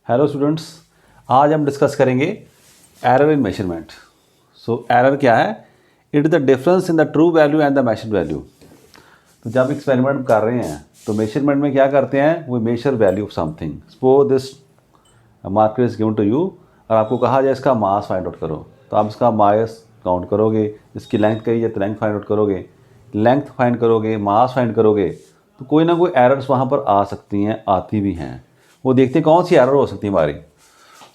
Hello students, आज हम discuss करेंगे error in measurement. So error क्या है? It is the difference in the true value and the measured value. तो जब एक्सपेरिमेंट कर रहे हैं तो मेजरमेंट में क्या करते हैं, वो major value of something. Suppose this marker is given to you और आपको कहा जाए इसका मास फाइंड आउट करो, तो आप इसका मास काउंट करोगे, इसकी लेंथ कही जाए तो लेंथ फाइंड आउट करोगे, लेंथ फाइंड करोगे, मास फाइंड करोगे, तो कोई ना कोई एरर्स वहाँ पर आ सकती हैं, आती भी हैं। वो देखते हैं कौन सी एरर हो सकती है हमारी।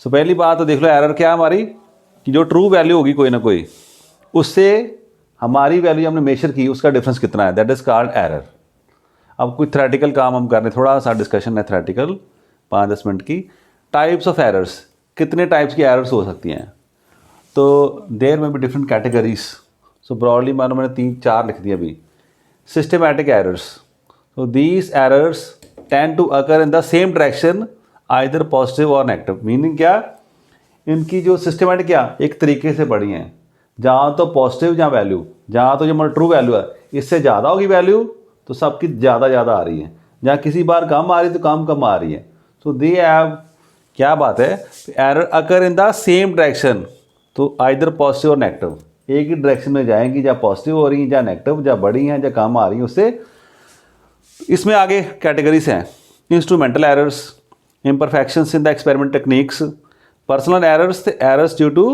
सो पहली बात तो देख लो, एरर क्या है हमारी, कि जो ट्रू वैल्यू होगी कोई ना कोई, उससे हमारी वैल्यू हमने मेजर की उसका डिफरेंस कितना है, दैट इज कॉल्ड एरर। अब कोई थ्योरेटिकल काम हम कर रहे हैं, थोड़ा सा डिस्कशन है थ्योरेटिकल 5-10 मिनट की। टाइप्स ऑफ एरर्स, कितने टाइप्स की एरर्स हो सकती हैं, तो देयर में भी डिफरेंट कैटेगरीज। सो ब्रॉडली मानो मैंने 3-4 लिख दिया अभी। Systematic errors, so these errors tend to occur in the same direction, either positive or negative। Meaning क्या, इनकी जो सिस्टमेटिक क्या एक तरीके से बढ़ी हैं, जहाँ तो पॉजिटिव जहाँ वैल्यू, जहाँ तो जो हमारा ट्रू वैल्यू है इससे ज़्यादा होगी वैल्यू, तो सबकी ज़्यादा ज़्यादा आ रही है। जहाँ किसी बार कम आ रही तो कम कम आ रही है। सो दे हैव, क्या बात है, error occur in the same direction, तो आइदर पॉजिटिव और नेगेटिव, एक ही डायरेक्शन में जाएंगी, जहाँ पॉजिटिव हो रही हैं, जहाँ नेगेटिव, जहाँ बड़ी हैं, जहाँ कम आ रही हैं उससे। इसमें आगे कैटेगरीज हैं, instrumental errors, imperfections in the experiment techniques, personal errors, errors due to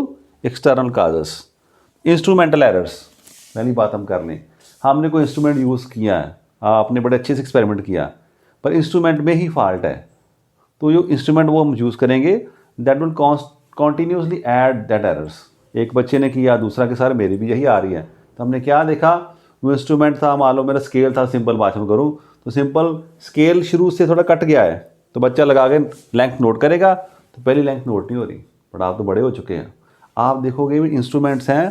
external causes. Instrumental errors, पहली बात हम कर लें, हमने कोई इंस्ट्रूमेंट यूज़ किया है, आपने बड़े अच्छे से एक्सपेरिमेंट किया, पर इंस्ट्रूमेंट में ही फॉल्ट है, तो जो इंस्ट्रूमेंट वो हम यूज़ करेंगे that will continuously add that errors. एक बच्चे ने किया, दूसरा के सारे मेरी भी यही आ रही है, तो हमने क्या देखा, वो इंस्ट्रूमेंट था, मान लो मेरा स्केल था, सिंपल भाषा में करूँ तो सिंपल स्केल शुरू से थोड़ा कट गया है, तो बच्चा लगा के लेंथ नोट करेगा, तो पहली लेंथ नोट नहीं हो रही। बट आप तो बड़े हो चुके हैं, आप देखोगे भी इंस्ट्रूमेंट्स हैं,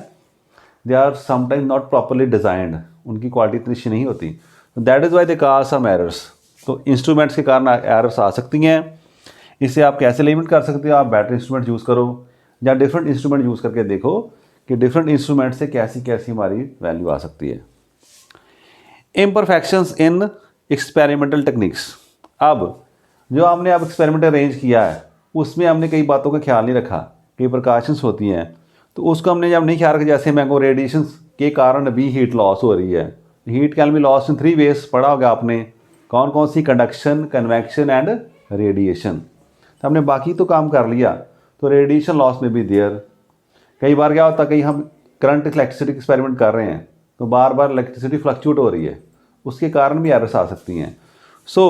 they are sometime not properly designed, उनकी क्वालिटी इतनी अच्छी नहीं होती, that is why they cause some errors. तो इंस्ट्रूमेंट्स के कारण एरर्स आ सकती हैं। इसे आप कैसे लिमिट कर सकते हो, आप बेटर इंस्ट्रूमेंट यूज़ करो, या डिफरेंट इंस्ट्रूमेंट यूज़ करके देखो कि डिफरेंट इंस्ट्रूमेंट से कैसी कैसी हमारी वैल्यू आ सकती है। इम्परफेक्शंस इन एक्सपेरिमेंटल टेक्निक्स, अब जो हमने अब एक्सपेरिमेंट अरेंज किया है उसमें हमने कई बातों का ख्याल नहीं रखा, कई प्रिकॉशंस होती हैं, तो उसको हमने जब नहीं ख्याल रखा, जैसे मैं को रेडिएशन के कारण भी हीट लॉस हो रही है। Heat can be loss in 3 ways, पढ़ा होगा आपने, कौन कौन सी, कंडक्शन, कन्वेक्शन एंड रेडिएशन। तो हमने बाकी तो काम कर लिया, तो रेडिएशन लॉस में भी देयर। कई बार क्या होता है, कहीं हम करंट इलेक्ट्रिसिटी एक्सपेरिमेंट कर रहे हैं तो बार बार इलेक्ट्रिसिटी फ्लक्चुएट हो रही है, उसके कारण भी एरर्स आ सकती हैं। सो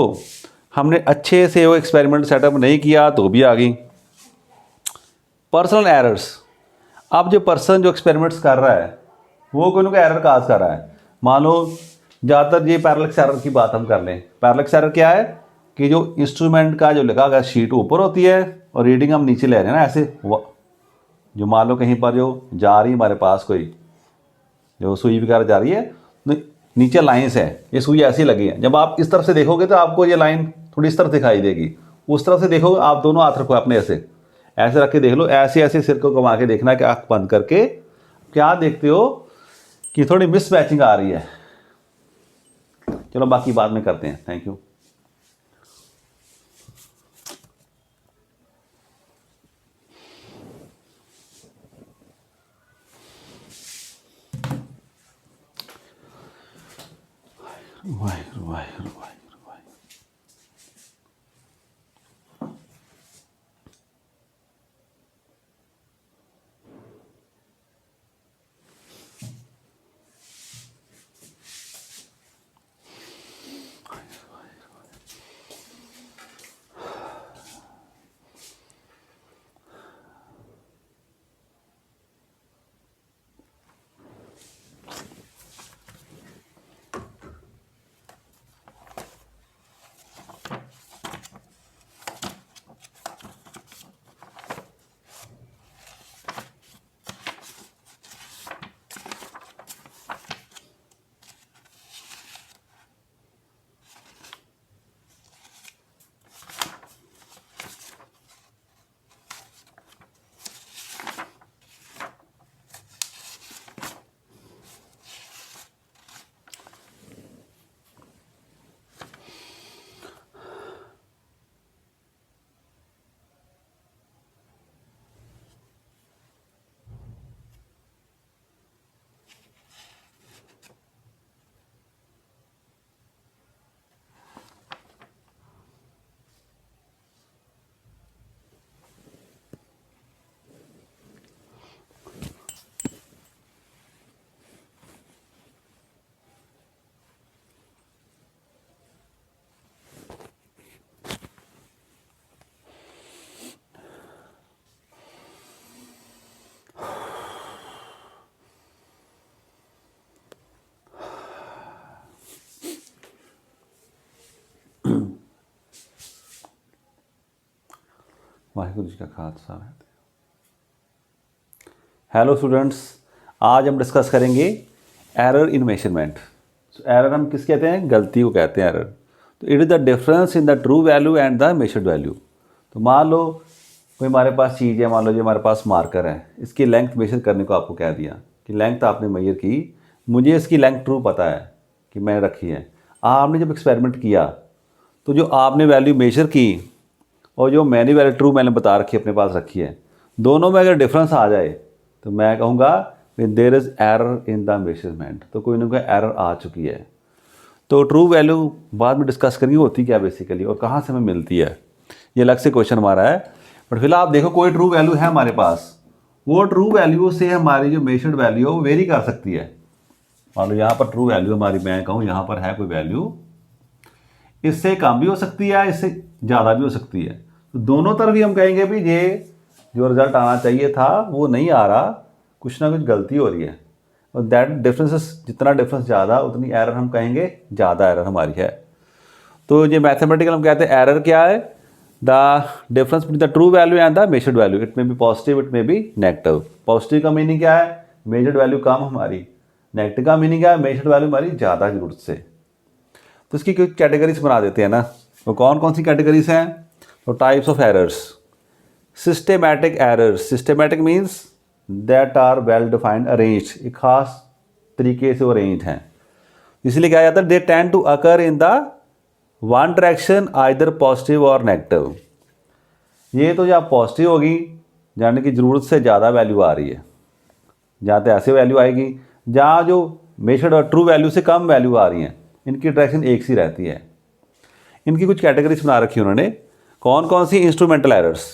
हमने अच्छे से वो एक्सपेरिमेंट सेटअप नहीं किया तो भी आ गई। पर्सनल एरर्स, अब जो पर्सन जो एक्सपेरिमेंट्स कर रहा है वो कोई ना कोई एरर काज कर रहा है। मान लो ज़्यादातर ये पैरेलक्स एरर की बात हम कर लें। पैरेलक्स एरर क्या है, कि जो इंस्ट्रूमेंट का जो लगा हुआ शीट ऊपर होती है और रीडिंग हम नीचे ले रहे हैं ना, ऐसे जो मान लो कहीं पर जो जा रही है हमारे पास कोई जो सुई वगैरह जा रही है, नीचे लाइंस है, ये सुई ऐसी लगी है, जब आप इस तरफ से देखोगे तो आपको ये लाइन थोड़ी इस तरफ दिखाई देगी, उस तरफ से देखोगे, आप दोनों हाथ रखो अपने, ऐसे ऐसे रख के देख लो, ऐसे ऐसे सिर को घुमा के देखना कि आँख बंद करके क्या देखते हो कि थोड़ी मिस मैचिंग आ रही है। चलो बाकी बाद में करते हैं, थैंक यू। वाहिगुरू वाहिगुरू वाहिगुरू वाहिगुरू। वाहिगुरू जी का खालसा। हेलो स्टूडेंट्स, आज हम डिस्कस करेंगे एरर इन मेजरमेंट। एरर हम किस कहते हैं? गलती को कहते हैं एरर। तो it is the difference in the true value and the measured value. तो मान लो कोई हमारे पास चीज़ है, मान लो जी हमारे पास मार्कर है, इसकी लेंथ मेजर करने को आपको कह दिया कि लेंथ आपने मेजर की, मुझे इसकी लेंथ ट्रू पता है कि मैंने रखी है। आपने जब एक्सपेरिमेंट किया तो जो आपने वैल्यू मेजर की और जो मैंने वैल्यू ट्रू मैंने बता रखी है, अपने पास रखी है, दोनों में अगर डिफरेंस आ जाए तो मैं कहूँगा there is error in the measurement. तो कोई ना कोई एरर आ चुकी है। तो ट्रू वैल्यू बाद में डिस्कस करेंगे होती क्या बेसिकली और कहाँ से हमें मिलती है, ये अलग से क्वेश्चन हमारा है। बट फिलहाल आप देखो कोई ट्रू वैल्यू है हमारे पास, वो ट्रू वैल्यू से हमारी जो मेजर्ड वैल्यू है वो वेरी कर सकती है। मान लो यहाँ पर ट्रू वैल्यू हमारी, मैं कहूँ यहाँ पर है कोई वैल्यू, इससे कम भी हो सकती है, इससे ज़्यादा भी हो सकती है। तो दोनों तरफ ही हम कहेंगे भी ये जो रिजल्ट आना चाहिए था वो नहीं आ रहा, कुछ ना कुछ गलती हो रही है। और दैट डिफरेंसेस, जितना डिफरेंस ज़्यादा उतनी एरर हम कहेंगे ज़्यादा एरर हमारी है। तो ये मैथमेटिकल हम कहते हैं एरर क्या है? The difference between the true value and the measured value. It में बी पॉजिटिव, इट में बी नेगेटिव। पॉजिटिव का मीनिंग क्या है? मेजर्ड वैल्यू कम हमारी। नेगेटिव का मीनिंग क्या है? मेजर्ड वैल्यू हमारी ज़्यादा जरूरत से। तो इसकी कुछ कैटेगरीज बना देते हैं ना। तो कौन कौन सी कैटेगरीज हैं? तो types of errors. Systematic errors. Systematic means that are well defined, arrange, एक खास तरीके से अरेंज हैं। इसलिए क्या जाता है? They tend to occur in the one direction, either positive और नेगेटिव। ये तो जब पॉजिटिव होगी जानने की ज़रूरत से ज़्यादा वैल्यू आ रही है, जहाँ तो ऐसे वैल्यू आएगी जहाँ जो मेजर्ड और ट्रू वैल्यू से कम वैल्यू आ रही हैं, इनकी डायरेक्शन एक सी रहती है। इनकी कुछ कैटेगरीज बना रखी है उन्होंने। कौन कौन सी? Instrumental errors.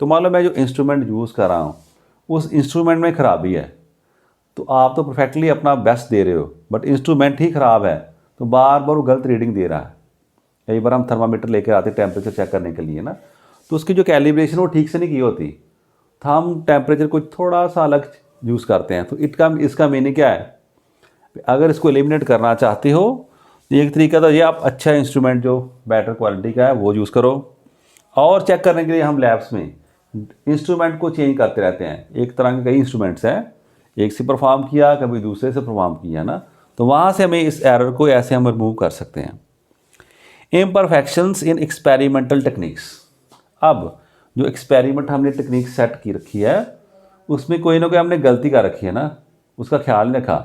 तो मान लो मैं जो इंस्ट्रूमेंट यूज़ कर रहा हूँ उस इंस्ट्रूमेंट में ख़राबी है, तो आप तो परफेक्टली अपना बेस्ट दे रहे हो बट इंस्ट्रूमेंट ही ख़राब है, तो बार बार वो गलत रीडिंग दे रहा है। कई बार हम थर्मामीटर लेकर आते टेम्परेचर चेक करने के लिए ना, तो उसकी जो कैलिब्रेशन वो ठीक से नहीं की होती, तो हम टेम्परेचर को थोड़ा सा अलग यूज़ करते हैं। तो इसका मीनिंग क्या है? अगर इसको एलिमिनेट करना चाहते हो तो एक तरीका तो ये, आप अच्छा इंस्ट्रूमेंट जो बेटर क्वालिटी का है वो यूज़ करो। और चेक करने के लिए हम लैब्स में इंस्ट्रूमेंट को चेंज करते रहते हैं। एक तरह के कई इंस्ट्रूमेंट्स हैं, एक से परफॉर्म किया कभी दूसरे से परफॉर्म किया ना, तो वहाँ से हमें इस एरर को ऐसे हम रिमूव कर सकते हैं। Imperfections in experimental techniques. अब जो एक्सपेरिमेंट हमने टेक्निक सेट की रखी है उसमें कोई ना कोई हमने गलती कर रखी है ना, उसका ख्याल नहीं रखा,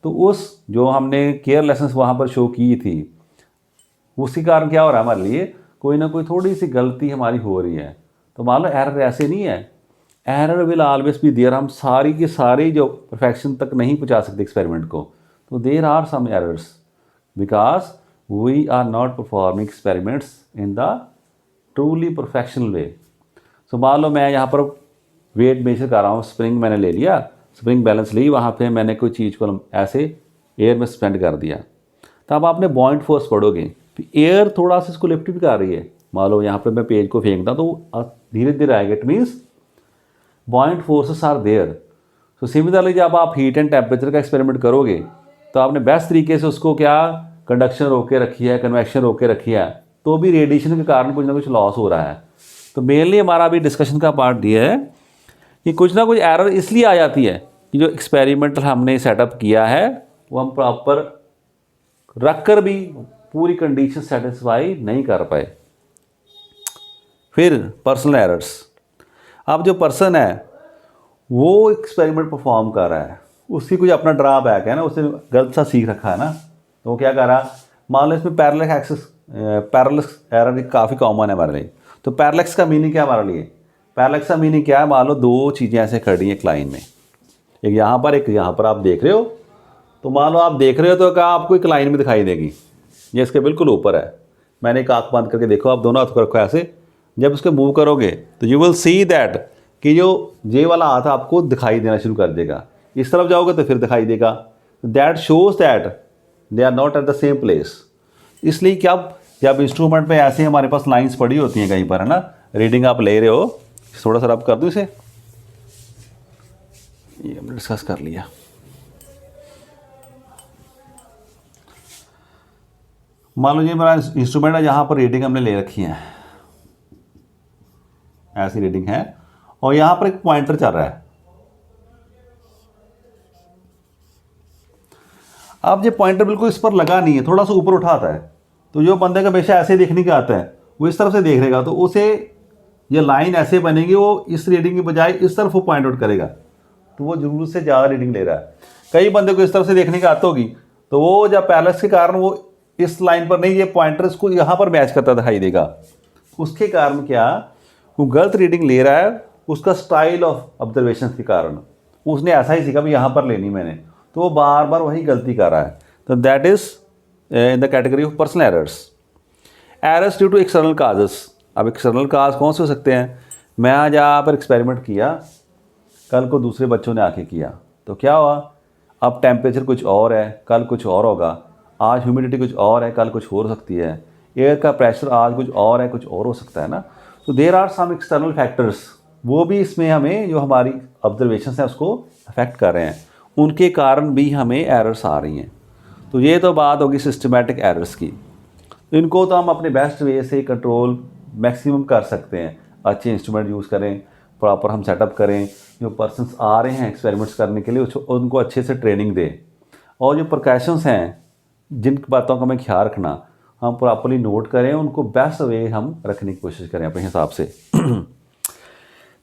तो उस जो हमने केयरलेसनेस वहाँ पर शो की थी उसके कारण क्या हो रहा है? हमारे लिए कोई ना कोई थोड़ी सी गलती हमारी हो रही है। तो मान लो एरर ऐसे नहीं है, error will always be there. हम सारी की सारी जो परफेक्शन तक नहीं पहुँचा सकते एक्सपेरिमेंट को, तो there are some errors because we are not performing experiments in the truly professional way. So मान लो मैं यहाँ पर वेट मेजर कर रहा हूँ, स्प्रिंग मैंने ले लिया, स्प्रिंग बैलेंस ली, वहाँ पे मैंने कोई चीज़ को ऐसे एयर में सस्पेंड कर दिया, तब आपने बॉइंट फोर्स पढ़ोगे तो एयर थोड़ा सा इसको लिफ्ट भी कर रही है। मान लो यहाँ पे मैं पेज को फेंकता तो धीरे धीरे आएगा, it means buoyant forces are there. So similarly जब आप हीट एंड टेम्परेचर का एक्सपेरिमेंट करोगे तो आपने बेस्ट तरीके से उसको क्या कंडक्शन रोक के रखी है, कन्वेक्शन रोक के रखी है, तो भी रेडिएशन के कारण कुछ ना कुछ लॉस हो रहा है। तो मेनली हमारा अभी डिस्कशन का पार्ट ये है कि कुछ ना कुछ एरर इसलिए आ जाती है कि जो एक्सपेरिमेंटल हमने सेटअप किया है वो हम प्रॉपर रख कर भी पूरी कंडीशन सेटिस्फाई नहीं कर पाए। फिर पर्सनल एरर्स। अब जो पर्सन है वो एक्सपेरिमेंट परफॉर्म कर रहा है, उसकी कुछ अपना ड्रॉबैक है ना, उसने गलत सा सीख रखा है ना, तो वो क्या कर रहा है? मान लो इसमें पैरेलक्स एरर काफ़ी कॉमन है हमारे लिए। तो पैरेलक्स का मीनिंग क्या है हमारे लिए? पैरेलक्स का मीनिंग क्या है? मान लो दो चीज़ें ऐसे खड़ी हैं एक लाइन में, एक यहाँ पर एक यहाँ पर, आप देख रहे हो, तो मान लो आप देख रहे हो तो क्या आपको एक लाइन में दिखाई देगी, ये इसके बिल्कुल ऊपर है। मैंने एक आँख बंद करके देखो, आप दोनों हाथ को रखो ऐसे, जब उसको मूव करोगे तो यू विल सी दैट कि जो ये वाला हाथ आपको दिखाई देना शुरू कर देगा, इस तरफ जाओगे तो फिर दिखाई देगा। That shows that they are not at the same place. इसलिए क्या जब इंस्ट्रूमेंट पे ऐसे हमारे पास लाइंस पड़ी होती हैं कहीं पर, है ना, रीडिंग आप ले रहे हो, थोड़ा सा रब कर दूँ इसे, ये हमने डिस्कस कर लिया। मान लो ये मेरा इंस्ट्रूमेंट है, यहाँ पर रीडिंग हमने ले रखी है ऐसी रीडिंग है, और यहाँ पर एक पॉइंटर चल रहा है। अब ये पॉइंटर बिल्कुल इस पर लगा नहीं है, थोड़ा सा ऊपर उठाता है, तो जो बंदे का हमेशा ऐसे देखने का आता है वो इस तरफ से देख लेगा, तो उसे ये लाइन ऐसे बनेगी, वो इस रीडिंग की बजाय इस तरफ वो पॉइंट आउट करेगा, तो वो जरूरत से ज़्यादा रीडिंग ले रहा है। कई बंदे को इस तरफ से देखने की आदत होगी, तो वो जब पैरेलल्स के कारण वो इस लाइन पर नहीं, ये पॉइंटर इसको यहाँ पर मैच करता दिखाई देगा। उसके कारण क्या, वो गलत रीडिंग ले रहा है उसका स्टाइल ऑफ ऑब्जर्वेशन के कारण। उसने ऐसा ही सीखा भी यहाँ पर लेनी मैंने, तो वो बार बार वही गलती कर रहा है। तो that is in the category of personal errors due to external causes. अब एक्सटर्नल काज कौन से हो सकते हैं? मैं आज यहाँ पर एक्सपेरिमेंट किया, कल को दूसरे बच्चों ने आके किया, तो क्या हुआ, अब टेम्परेचर कुछ और है, कल कुछ और होगा, आज ह्यूमिडिटी कुछ और है, कल कुछ और हो सकती है, एयर का प्रेशर आज कुछ और है, कुछ और हो सकता है ना। तो there are some external factors, वो भी इसमें हमें जो हमारी ऑब्जर्वेशन है उसको अफेक्ट कर रहे हैं, उनके कारण भी हमें एरर्स आ रही हैं। तो ये तो बात होगी सिस्टमेटिक एरर्स की। इनको तो हम अपने बेस्ट वे से कंट्रोल मैक्सिमम कर सकते हैं। अच्छे इंस्ट्रूमेंट यूज़ करें, प्रॉपर हम सेटअप करें, जो पर्सन्स आ रहे हैं एक्सपेरिमेंट्स करने के लिए उनको अच्छे से ट्रेनिंग दें, और जो प्रिकॉशंस हैं जिन बातों का हमें ख्याल रखना, हम प्रॉपरली नोट करें, उनको बेस्ट वे हम रखने की कोशिश करें अपने हिसाब से।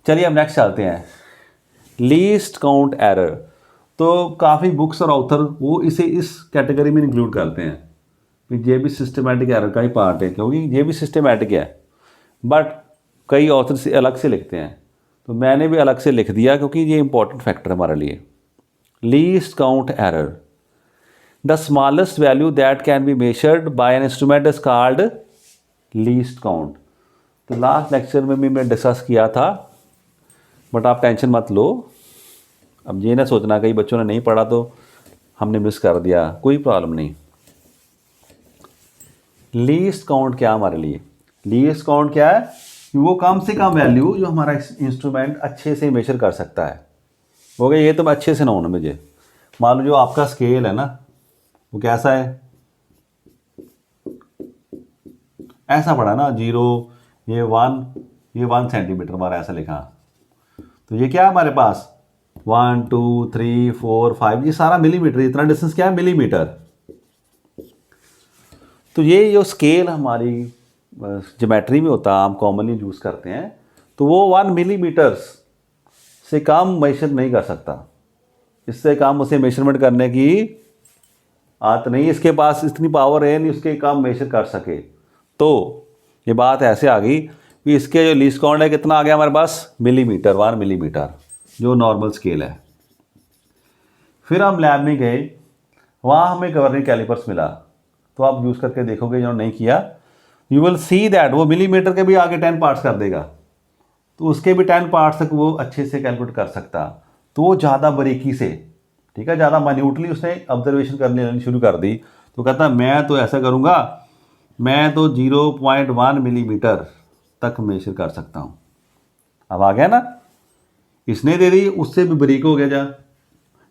चलिए हम नेक्स्ट चलते हैं, लीस्ट काउंट एरर। तो काफ़ी बुक्स और ऑथर वो इसे इस कैटेगरी में इंक्लूड करते हैं कि ये भी सिस्टमेटिक एरर का ही पार्ट है, क्योंकि ये भी सिस्टमेटिक है, बट कई ऑथर से अलग से लिखते हैं, तो मैंने भी अलग से लिख दिया क्योंकि ये इंपॉर्टेंट फैक्टर है हमारे लिए। Least count error, the smallest value that can be measured by an instrument is called least count. तो लास्ट लेक्चर में भी मैं डिस्कस किया था, बट आप टेंशन मत लो, अब ये ना सोचना कई बच्चों ने नहीं पढ़ा तो हमने मिस कर दिया, कोई प्रॉब्लम नहीं। लीस्ट काउंट क्या हमारे लिए, लीस्ट काउंट क्या है कि वो कम से कम वैल्यू जो हमारा इंस्ट्रूमेंट अच्छे से मेजर कर सकता है। हो गया, ये तो अच्छे से ना होना मुझे। मान लो जो आपका स्केल है ना, वो कैसा है, ऐसा पड़ा ना, 0, ये 1 सेंटीमीटर हमारा ऐसा लिखा, तो ये क्या है हमारे पास 1 2 3 4 5, ये सारा मिलीमीटर, इतना डिस्टेंस क्या है मिलीमीटर। तो ये जो स्केल हमारी ज्योमेट्री में होता है, हम कॉमनली यूज़ करते हैं, तो वो 1 मिलीमीटर से कम मेजर नहीं कर सकता, इससे कम उसे मेजरमेंट करने की आदत नहीं, इसके पास इतनी पावर है नहीं उसके कम मेजर कर सके। तो ये बात ऐसे आ गई कि इसके जो लीस्ट काउंट है कितना आ गया हमारे पास, मिलीमीटर, 1 मिलीमीटर जो नॉर्मल स्केल है। फिर हम लैब में गए, वहाँ हमें गवर्निंग कैलिपर्स मिला, तो आप यूज़ करके देखोगे, जो नहीं किया यू विल सी दैट वो मिलीमीटर के भी आगे 10 पार्ट्स कर देगा, तो उसके भी 10 पार्ट्स तक वो अच्छे से कैलकुलेट कर सकता। तो वो ज़्यादा बारीकी से, ठीक है, ज़्यादा माइन्यूटली उसने ऑब्जर्वेशन करने शुरू कर दी। तो कहता मैं तो ऐसा करूँगा, मैं तो 0.1 मिलीमीटर तक मेजर कर सकता हूँ। अब आ गया ना, इसने दे दी, उससे भी बारीक हो गया, जा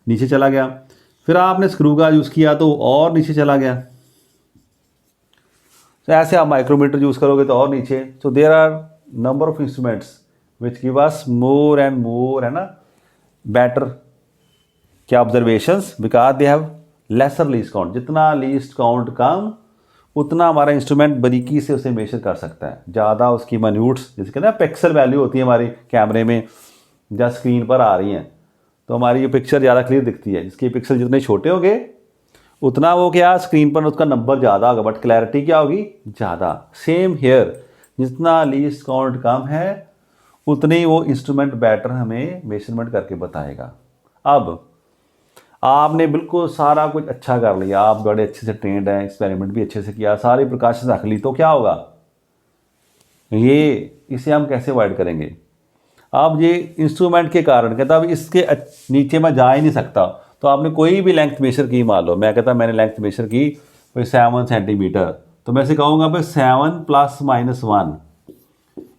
नीचे चला गया। फिर आपने स्क्रू का यूज़ किया तो और नीचे चला गया, तो ऐसे आप माइक्रोमीटर यूज़ करोगे तो और नीचे। So there are number of instruments which give us more and more, है ना, बेटर क्या observations, because they have lesser least count. जितना लीस्ट काउंट कम, उतना हमारा इंस्ट्रूमेंट बारीकी से उसे मेजर कर सकता है। ज़्यादा उसकी माइन्यूट्स, जैसे कहते हैं पिक्सल वैल्यू होती है हमारी कैमरे में, जब स्क्रीन पर आ रही हैं तो हमारी ये पिक्चर ज़्यादा क्लियर दिखती है। जिसके पिक्सल जितने छोटे होंगे उतना वो क्या स्क्रीन पर उसका नंबर ज़्यादा होगा, बट क्लैरिटी क्या होगी, ज़्यादा। सेम हेयर, जितना लीस्ट काउंट कम है उतने ही वो इंस्ट्रूमेंट बेटर हमें मेजरमेंट करके बताएगा। अब आपने बिल्कुल सारा कुछ अच्छा कर लिया, आप बड़े अच्छे से ट्रेंड हैं, एक्सपेरिमेंट भी अच्छे से किया, सारी प्रिकॉशंस रख ली, तो क्या होगा, ये इसे हम कैसे अवॉइड करेंगे। अब ये इंस्ट्रूमेंट के कारण कहता अब इसके नीचे मैं जा ही नहीं सकता, तो आपने कोई भी लेंथ मेजर की, मान लो मैं कहता मैंने लेंथ मेजर की भाई 7 सेंटीमीटर, तो मैं इसे कहूँगा भाई 7 ± 1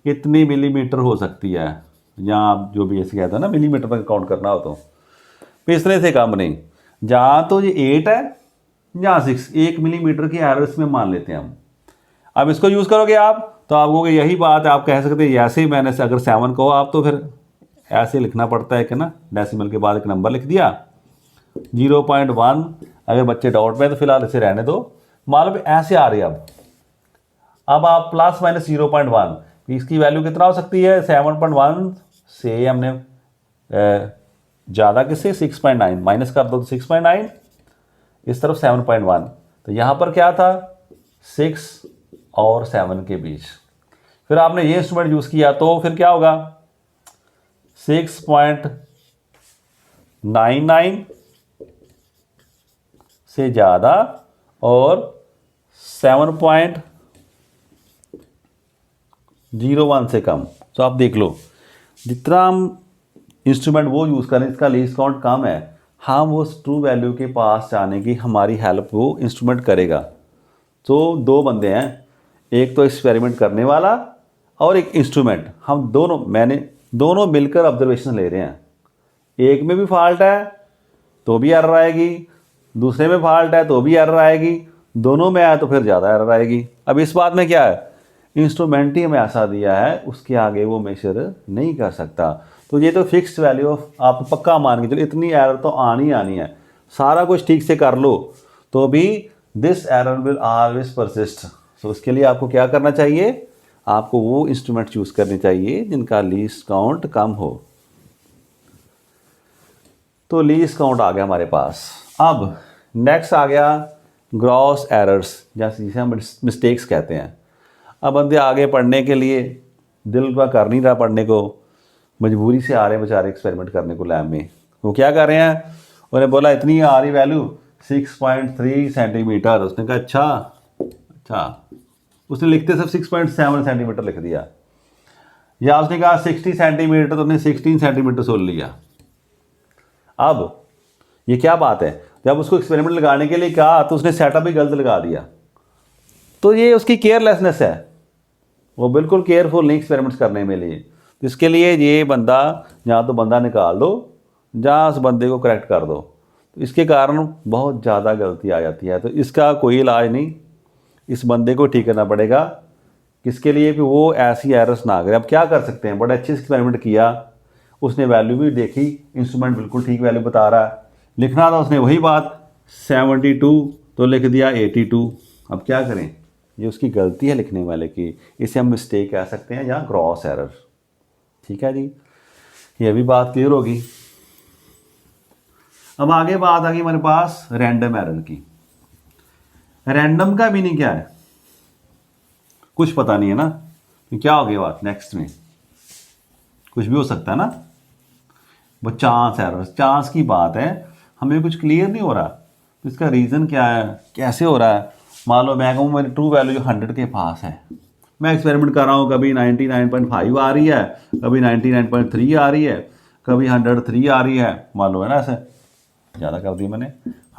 इतनी मिलीमीटर हो सकती है, या आप जो भी ऐसे कहते हैं ना मिलीमीटर पर काउंट करना हो, तो इतने से कम नहीं। जहाँ तो ये 8 है, जहाँ 6, 1 मिलीमीटर की एरर इसमें मान लेते हैं हम। अब इसको यूज़ करोगे आप तो आपको यही बात है, आप कह सकते हैं ऐसे ही मैंने से अगर 7 कहो आप तो फिर ऐसे लिखना पड़ता है कि ना डेसिमल के बाद एक नंबर लिख दिया 0.1। अगर बच्चे डाउट में तो फिलहाल इसे रहने दो। मान लो ऐसे आ रही है अब आप प्लस माइनस 0.1, इसकी वैल्यू कितना हो सकती है 7.1 से हमने ज़्यादा किससे 6.9 माइनस कर दो तो 6.9, इस तरफ 7.1। तो यहाँ पर क्या था 6 और 7 के बीच। फिर आपने ये इंस्ट्रूमेंट यूज़ किया तो फिर क्या होगा 6.99 से ज़्यादा और 7.01 से कम। तो आप देख लो जितना हम इंस्ट्रूमेंट वो यूज़ करें इसका लीस्ट काउंट कम है, हम उस ट्रू वैल्यू के पास जाने की हमारी हेल्प वो इंस्ट्रूमेंट करेगा। तो दो बंदे हैं, एक तो एक्सपेरिमेंट करने वाला और एक इंस्ट्रूमेंट, हम दोनों मिलकर ऑब्जर्वेशन ले रहे हैं। एक में भी फॉल्ट है तो भी एरर आएगी, दूसरे में फॉल्ट है तो भी एरर आएगी, दोनों में आए तो फिर ज़्यादा एरर आएगी। अब इस बात में क्या है इंस्ट्रूमेंट ही हमें ऐसा दिया है उसके आगे वो मेजर नहीं कर सकता। तो ये तो फिक्स्ड वैल्यू ऑफ आप पक्का मान के चलो इतनी एरर तो आनी है, सारा कुछ ठीक से कर लो तो भी this error will always persist. तो उसके लिए आपको क्या करना चाहिए, आपको वो इंस्ट्रूमेंट चूज करने चाहिए जिनका लीस्ट काउंट कम हो। तो लीस्ट काउंट आ गया हमारे पास। अब नेक्स्ट आ गया ग्रॉस एरर्स, जिसे हम मिस्टेक्स कहते हैं। अब बंदे आगे पढ़ने के लिए दिल का कर नहीं रहा पढ़ने को, मजबूरी से आ रहे हैं बेचारे एक्सपेरिमेंट करने को लैब में। वो क्या कर रहे हैं, उन्हें बोला इतनी आ रही वैल्यू 6.3 सेंटीमीटर। उसने कहा अच्छा उसने लिखते सब 6.7 सेंटीमीटर लिख दिया, या उसने कहा 60 सेंटीमीटर तो उसने 16 सेंटीमीटर सोल लिया। अब ये क्या बात है, जब उसको एक्सपेरिमेंट लगाने के लिए कहा तो उसने सेटअप ही गलत लगा दिया। तो ये उसकी केयरलेसनेस है, वो बिल्कुल केयरफुल नहीं एक्सपेरिमेंट्स करने में लिए। इसके लिए ये बंदा या तो बंदा निकाल दो या उस बंदे को करेक्ट कर दो। तो इसके कारण बहुत ज़्यादा गलती आ जाती है। तो इसका कोई इलाज नहीं, इस बंदे को ठीक करना पड़ेगा। किसके लिए भी वो ऐसी एरर्स ना करे। अब क्या कर सकते हैं, बड़ा अच्छे से एक्सपेरिमेंट किया, उसने वैल्यू भी देखी, इंस्ट्रूमेंट बिल्कुल ठीक वैल्यू बता रहा है, लिखना था उसने वही बात 72 तो लिख दिया 82। अब क्या करें, ये उसकी गलती है लिखने वाले की, इसे हम मिस्टेक कह सकते हैं या ग्रॉस एरर। ठीक है जी, ये भी बात क्लियर होगी। अब आगे बात आ गई हमारे पास रैंडम एरर की। रैंडम का मीनिंग क्या है, कुछ पता नहीं है ना, तो क्या हो गई बात नेक्स्ट में, कुछ भी हो सकता है ना। वो चांस एरर, चांस की बात है, हमें कुछ क्लियर नहीं हो रहा तो इसका रीज़न क्या है, कैसे हो रहा है। मान लो मैं कहूँ मेरी ट्रू वैल्यू जो 100 के पास है, मैं एक्सपेरिमेंट कर रहा हूँ, कभी 99.5 आ रही है, कभी 99.3 आ रही है, कभी 103 आ रही है, मान लो है ना, ऐसे ज़्यादा कर दी मैंने।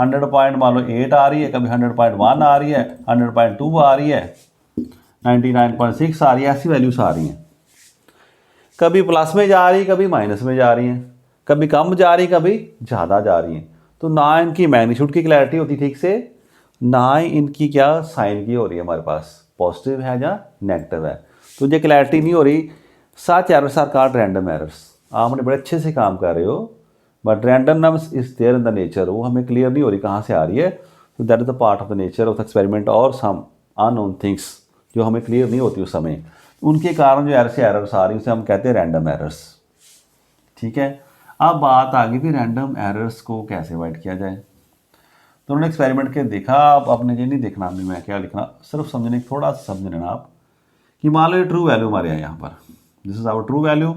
100 पॉइंट मान लो 8 आ रही है, कभी 100.1 आ रही है, 100.2 आ रही है, 99.6 आ रही है, ऐसी वैल्यूज आ रही हैं। कभी प्लस में जा रही है, कभी माइनस में जा रही हैं, कभी कम जा रही, कभी ज़्यादा जा रही हैं। तो ना इनकी मैग्नीट्यूड की क्लैरिटी होती ठीक से, ना ही इनकी क्या साइन की हो रही है, हमारे पास पॉजिटिव है या नेगेटिव है, तो ये क्लैरिटी नहीं हो रही। Such errors are called random errors. आपने बड़े अच्छे से काम कर रहे हो but randomness is there in the nature, वो हमें क्लियर नहीं हो रही कहाँ से आ रही है। तो that is the part of the nature of experiment और सम अननोन थिंग्स जो हमें क्लियर नहीं होती उस समय, उनके कारण जो ऐसे एरर्स आ रही है उसे हम कहते हैं रैंडम एरर्स। ठीक है, अब बात आ गई भी रैंडम एरर्स को कैसे अवॉइड किया जाए। तो उन्होंने एक्सपेरिमेंट के देखा, आप अपने ये नहीं देखना हमें मैं क्या लिखना, सिर्फ समझने थोड़ा समझ लेना आप कि मान लो ये ट्रू वैल्यू हमारे यहाँ पर, this is our true value.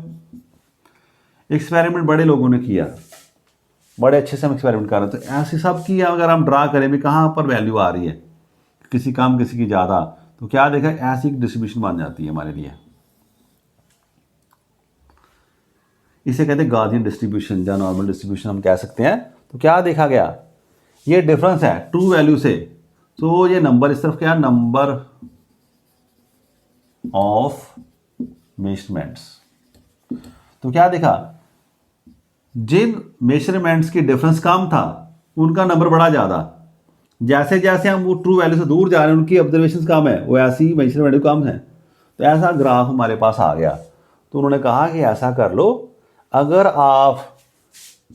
Experiment बड़े लोगों ने किया, बड़े अच्छे से हम एक्सपेरिमेंट कर रहे हैं, तो ऐसे सब की अगर हम ड्रा करें भी कहाँ पर वैल्यू आ रही है, किसी कम किसी की ज़्यादा, तो क्या देखा ऐसी डिस्ट्रीब्यूशन बन जाती है हमारे लिए। इसे कहते हैं गॉसियन डिस्ट्रीब्यूशन या नॉर्मल डिस्ट्रीब्यूशन हम कह सकते हैं। तो क्या देखा गया, ये डिफरेंस है ट्रू वैल्यू से, तो ये नंबर इस तरफ क्या, नंबर ऑफ मेजरमेंट्स। तो क्या देखा, जिन मेजरमेंट्स की डिफरेंस कम था उनका नंबर बड़ा ज़्यादा, जैसे जैसे हम वो ट्रू वैल्यू से दूर जा रहे हैं उनकी ऑब्जर्वेशन कम है, वो ऐसी मेजरमेंट कम है। तो ऐसा ग्राफ हमारे पास आ गया। तो उन्होंने कहा कि ऐसा कर लो, अगर आप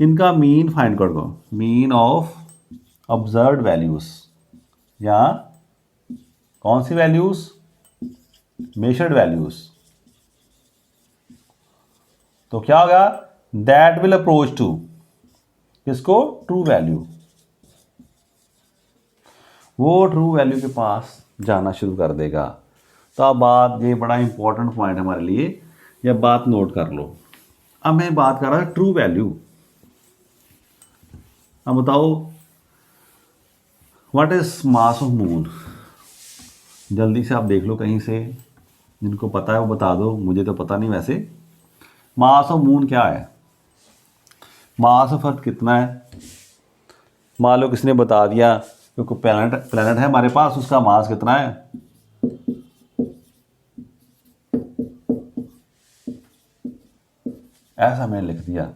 इनका मीन फाइंड कर दो, मीन ऑफ ऑब्जर्व्ड वैल्यूज, या कौन सी वैल्यूज, मेजर्ड वैल्यूज, तो क्या होगा, दैट विल अप्रोच टू किसको, ट्रू वैल्यू, वो ट्रू वैल्यू के पास जाना शुरू कर देगा। तो अब बात, ये बड़ा इंपॉर्टेंट पॉइंट हमारे लिए, यह बात नोट कर लो। अब मैं बात कर रहा हूँ ट्रू वैल्यू। अब बताओ what is mass of moon, जल्दी से आप देख लो कहीं से, जिनको पता है वो बता दो, मुझे तो पता नहीं वैसे। मास ऑफ मून क्या है, मास ऑफ अर्थ कितना है, मान लो किसने बता दिया, क्योंकि प्लैनेट है हमारे पास, उसका मास कितना है, ऐसा मैंने लिख दिया,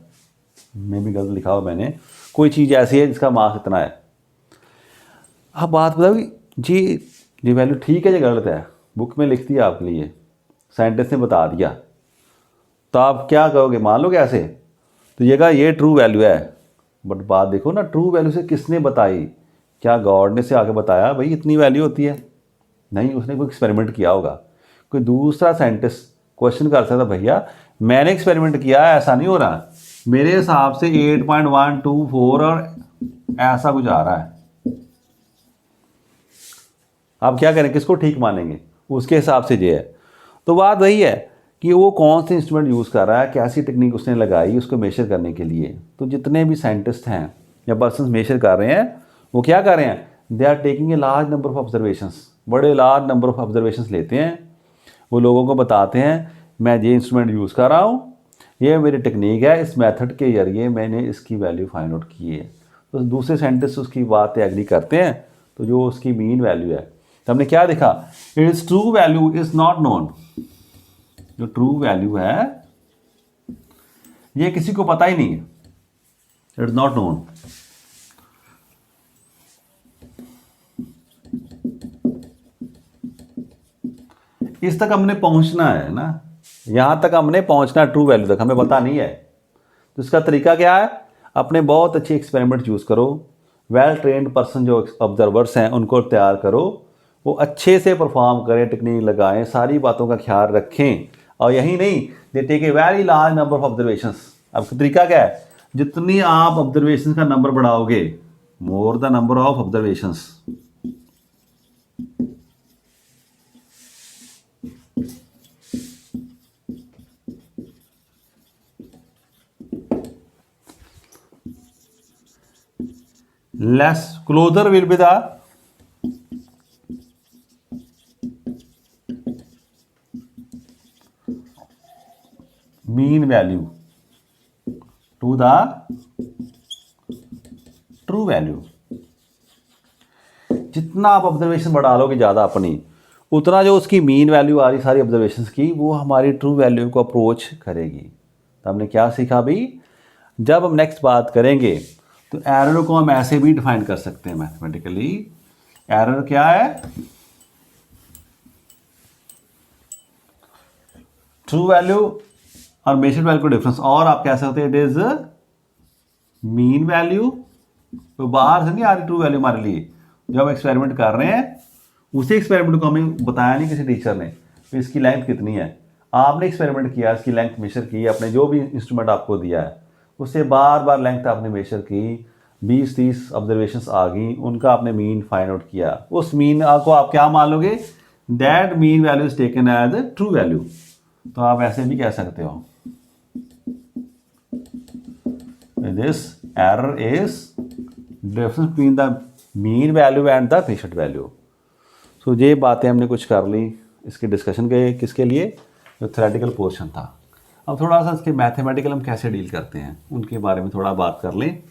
मैं भी गलत लिखा हो मैंने, कोई चीज़ ऐसी है जिसका मास इतना है। अब बात बताओ जी, ये वैल्यू ठीक है या गलत है, बुक में लिख दिया आपके लिए, साइंटिस्ट ने बता दिया, तो आप क्या कहोगे, मान लो कैसे, तो ये कहा ये ट्रू वैल्यू है। बट बात देखो ना, ट्रू वैल्यू से किसने बताई, क्या गॉड ने से आके बताया भाई इतनी वैल्यू होती है, नहीं, उसने कोई एक्सपेरिमेंट किया होगा। कोई दूसरा साइंटिस्ट क्वेश्चन कर सकता, भैया मैंने एक्सपेरिमेंट किया है, ऐसा नहीं हो रहा, मेरे हिसाब से 8.124 और ऐसा कुछ आ रहा है। आप क्या करें, किसको ठीक मानेंगे, उसके हिसाब से ये है। तो बात वही है कि वो कौन से इंस्ट्रूमेंट यूज़ कर रहा है, कैसी टेक्निक उसने लगाई उसको मेजर करने के लिए। तो जितने भी साइंटिस्ट हैं या पर्सन मेजर कर रहे हैं, वो क्या कर रहे हैं, they are taking a large number of observations, बड़े लार्ज नंबर ऑफ ऑब्जर्वेशंस लेते हैं, वो लोगों को बताते हैं मैं ये इंस्ट्रूमेंट यूज़ कर रहा हूँ, ये मेरी टेक्निक है, इस मेथड के जरिए मैंने इसकी वैल्यू फाइंड आउट की है। तो दूसरे साइंटिस्ट उसकी बात एग्री करते हैं, तो जो उसकी मीन वैल्यू है, तो हमने क्या देखा, it is true value is not known, जो ट्रू वैल्यू है ये किसी को पता ही नहीं है, इट इज नॉट नोन। इस तक हमने पहुंचना है ना, यहां तक हमने पहुंचना, ट्रू वैल्यू तक हमें पता नहीं है। तो इसका तरीका क्या है, अपने बहुत अच्छे एक्सपेरिमेंट यूज़ करो, वेल ट्रेंड पर्सन जो ऑब्जर्वर्स हैं उनको तैयार करो, वो अच्छे से परफॉर्म करें, टेक्निक लगाएं, सारी बातों का ख्याल रखें, और यही नहीं, they take a very large number of observations. अब तरीका क्या है, जितनी आप ऑब्जर्वेशंस का नंबर बढ़ाओगे, more the number of observations, less closer will be the mean value to the true value। जितना आप ऑब्जर्वेशन बढ़ा लोगे ज़्यादा अपनी, उतना जो उसकी मीन वैल्यू आ रही सारी ऑब्जर्वेशंस की, वो हमारी ट्रू वैल्यू को अप्रोच करेगी। तो हमने क्या सीखा भाई, जब हम नेक्स्ट बात करेंगे तो एरर को हम ऐसे भी डिफाइन कर सकते हैं मैथमेटिकली। एरर क्या है, ट्रू वैल्यू और मेजर्ड वैल्यू का डिफरेंस, और आप कह सकते हैं इट इज मीन वैल्यू। तो बाहर से नहीं आ रही ट्रू वैल्यू हमारे लिए, जब हम एक्सपेरिमेंट कर रहे हैं, उसी एक्सपेरिमेंट को हमें बताया नहीं किसी टीचर ने तो इसकी लेंथ कितनी है, आपने एक्सपेरिमेंट किया, इसकी लेंथ मेजर की, अपने जो भी इंस्ट्रूमेंट आपको दिया है उससे बार बार लेंथ आपने मेजर की, 20-30 ऑब्जर्वेशंस आ गई, उनका आपने मीन फाइंड आउट किया, उस मीन को आप क्या मान लोगे, that mean value is taken as true value. तो आप ऐसे भी कह सकते हो, this error is difference between the mean value and the measured value. So ये बातें हमने कुछ कर ली इसके डिस्कशन के, किसके लिए, जो थ्योरेटिकल पोर्शन था। अब थोड़ा सा इसके मैथमेटिकल हम कैसे डील करते हैं उनके बारे में थोड़ा बात कर लें।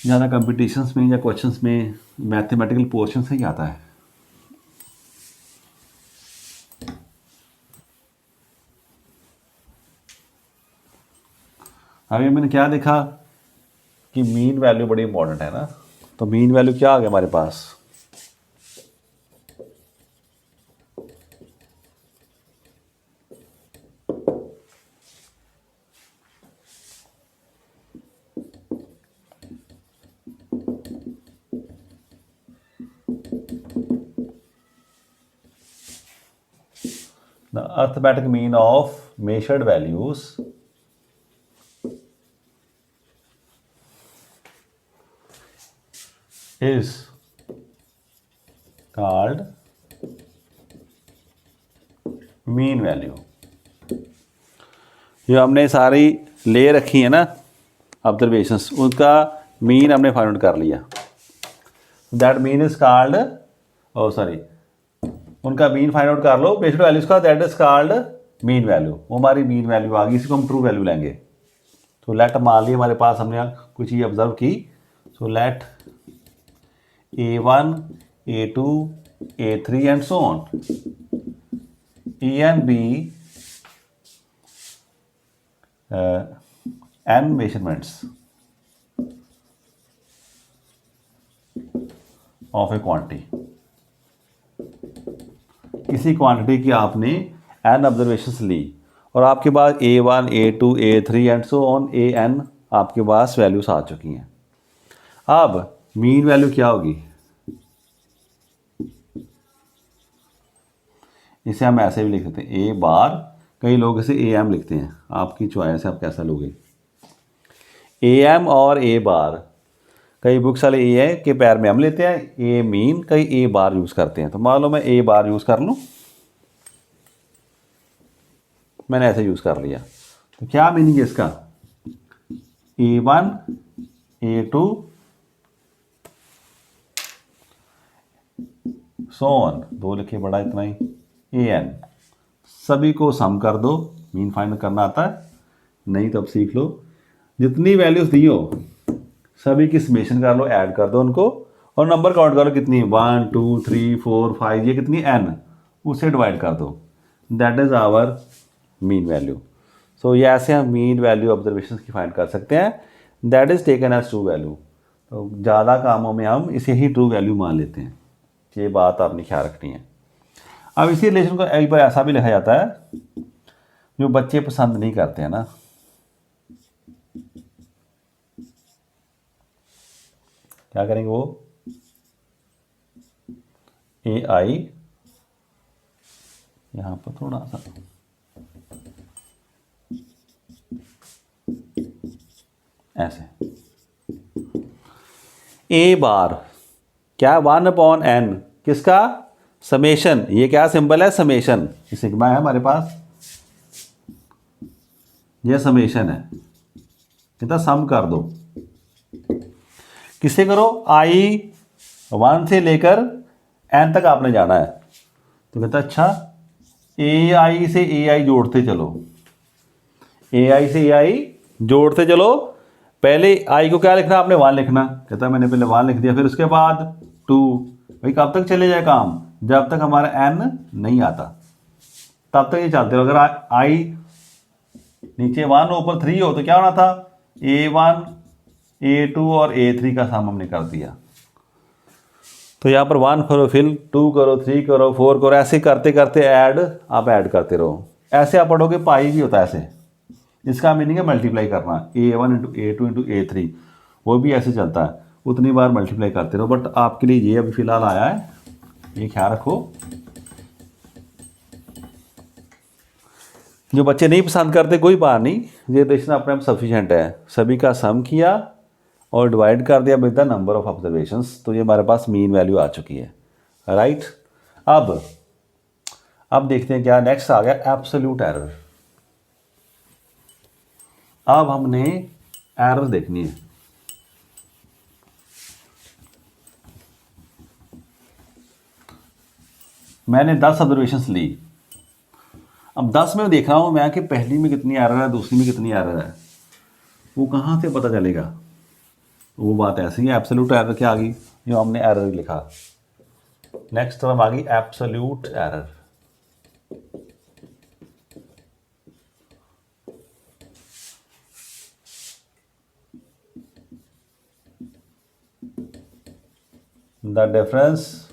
ज़्यादा कंपटीशंस में या क्वेश्चंस में मैथमेटिकल पोर्शन से ही आता है। अभी मैंने क्या देखा कि मीन वैल्यू बड़ी इंपॉर्टेंट है ना, तो मीन वैल्यू क्या आ गया हमारे पास, the arithmetic mean of measured values is called mean value. जो हमने सारी ले रखी है ना ऑब्जर्वेशंस, उनका मीन हमने फाइंड आउट कर लिया, that mean is called, oh sorry, उनका मीन फाइंड आउट कर लो बेस्ड वैल्यूज का, that is called mean value. वो हमारी मीन वैल्यू आ गई, इसको हम ट्रू वैल्यू लेंगे। तो लेट मान ली हमारे पास हमने कुछ चीज़ ऑब्जर्व की, so let A1 A2 A3 and so on E and B n measurements of a quantity। किसी क्वांटिटी की आपने n ऑब्जर्वेशंस ली और आपके पास A1 A2 A3 and so on AN आपके पास वैल्यूज आ चुकी हैं। अब मीन वैल्यू क्या होगी, इसे हम ऐसे भी लिख सकते हैं A बार, कई लोग इसे AM लिखते हैं, आपकी चॉइस है आप कैसा लोगे। AM और A बार, कई बुक्स वाले ए है के पैर में हम लेते हैं, ए मीन, कई ए बार यूज़ करते हैं। तो मान लो मैं ए बार यूज़ कर लूँ, मैंने ऐसे यूज़ कर लिया, तो क्या मीनिंग है इसका, A1 A2 सो ऑन, दो लिखे बड़ा इतना ही, AN, सभी को सम कर दो। मीन फाइंड करना आता है नहीं तो अब सीख लो, जितनी वैल्यूज दी हो सभी की समेशन कर लो, ऐड कर दो उनको और नंबर काउंट करो कितनी, 1 2 3 4 5, ये कितनी n, उसे डिवाइड कर दो, that is our mean value. So ये ऐसे हम मीन वैल्यू ऑब्जर्वेशन की फाइंड कर सकते हैं, that is taken as true value. तो ज़्यादा कामों में हम इसे ही ट्रू वैल्यू मान लेते हैं, ये बात आपने ख्याल रखनी है। अब इसी रिलेशन को एक बार ऐसा भी लिखा जाता है, जो बच्चे पसंद नहीं करते हैं ना, क्या करेंगे वो, AI, यहाँ पर थोड़ा सा ऐसे, A बार क्या, 1/n, किसका, समेशन, ये क्या सिंबल है, समेशन, ये सिग्मा है हमारे पास, ये समेशन है, कितना सम कर दो, किससे करो, I1 से लेकर n तक आपने जाना है। तो कहता अच्छा AI से AI जोड़ते चलो, AI से AI जोड़ते चलो, पहले I को क्या लिखना, आपने 1 लिखना, कहता मैंने पहले 1 लिख दिया, फिर उसके बाद 2, भाई कब तक चले जाए काम, जब तक हमारा n नहीं आता तब तक ये चलते रहो। अगर I नीचे 1 ऊपर 3 हो तो क्या होना था, A1 A2 और A3 का सम हमने कर दिया। तो यहाँ पर 1 करो, फिर 2 करो, 3 करो, 4 करो, ऐसे करते करते ऐड आप ऐड करते रहो। ऐसे आप पढ़ोगे पाई भी होता है ऐसे, इसका मीनिंग है मल्टीप्लाई करना, A1 into A2 into A3, वो भी ऐसे चलता है, उतनी बार मल्टीप्लाई करते रहो। बट आपके लिए ये अभी फ़िलहाल आया है, ये ख्याल रखो। जो बच्चे नहीं पसंद करते कोई बात नहीं, ये रिलेशन अपने आप सफिशेंट है, सभी का सम किया और डिवाइड कर दिया with the number of observations, तो ये हमारे पास मीन वैल्यू आ चुकी है, राइट। अब देखते हैं क्या नेक्स्ट आ गया, एब्सोल्यूट एरर। अब हमने एरर देखनी है। मैंने 10 ऑब्जर्वेशंस ली, अब 10 में देख रहा हूँ मैं कि पहली में कितनी एरर है, दूसरी में कितनी एरर है, वो कहाँ से पता चलेगा। वो बात ऐसी है, एब्सोल्यूट एरर क्या आ गई, जो हमने एरर लिखा। नेक्स्ट टर्म आ गई absolute error. The difference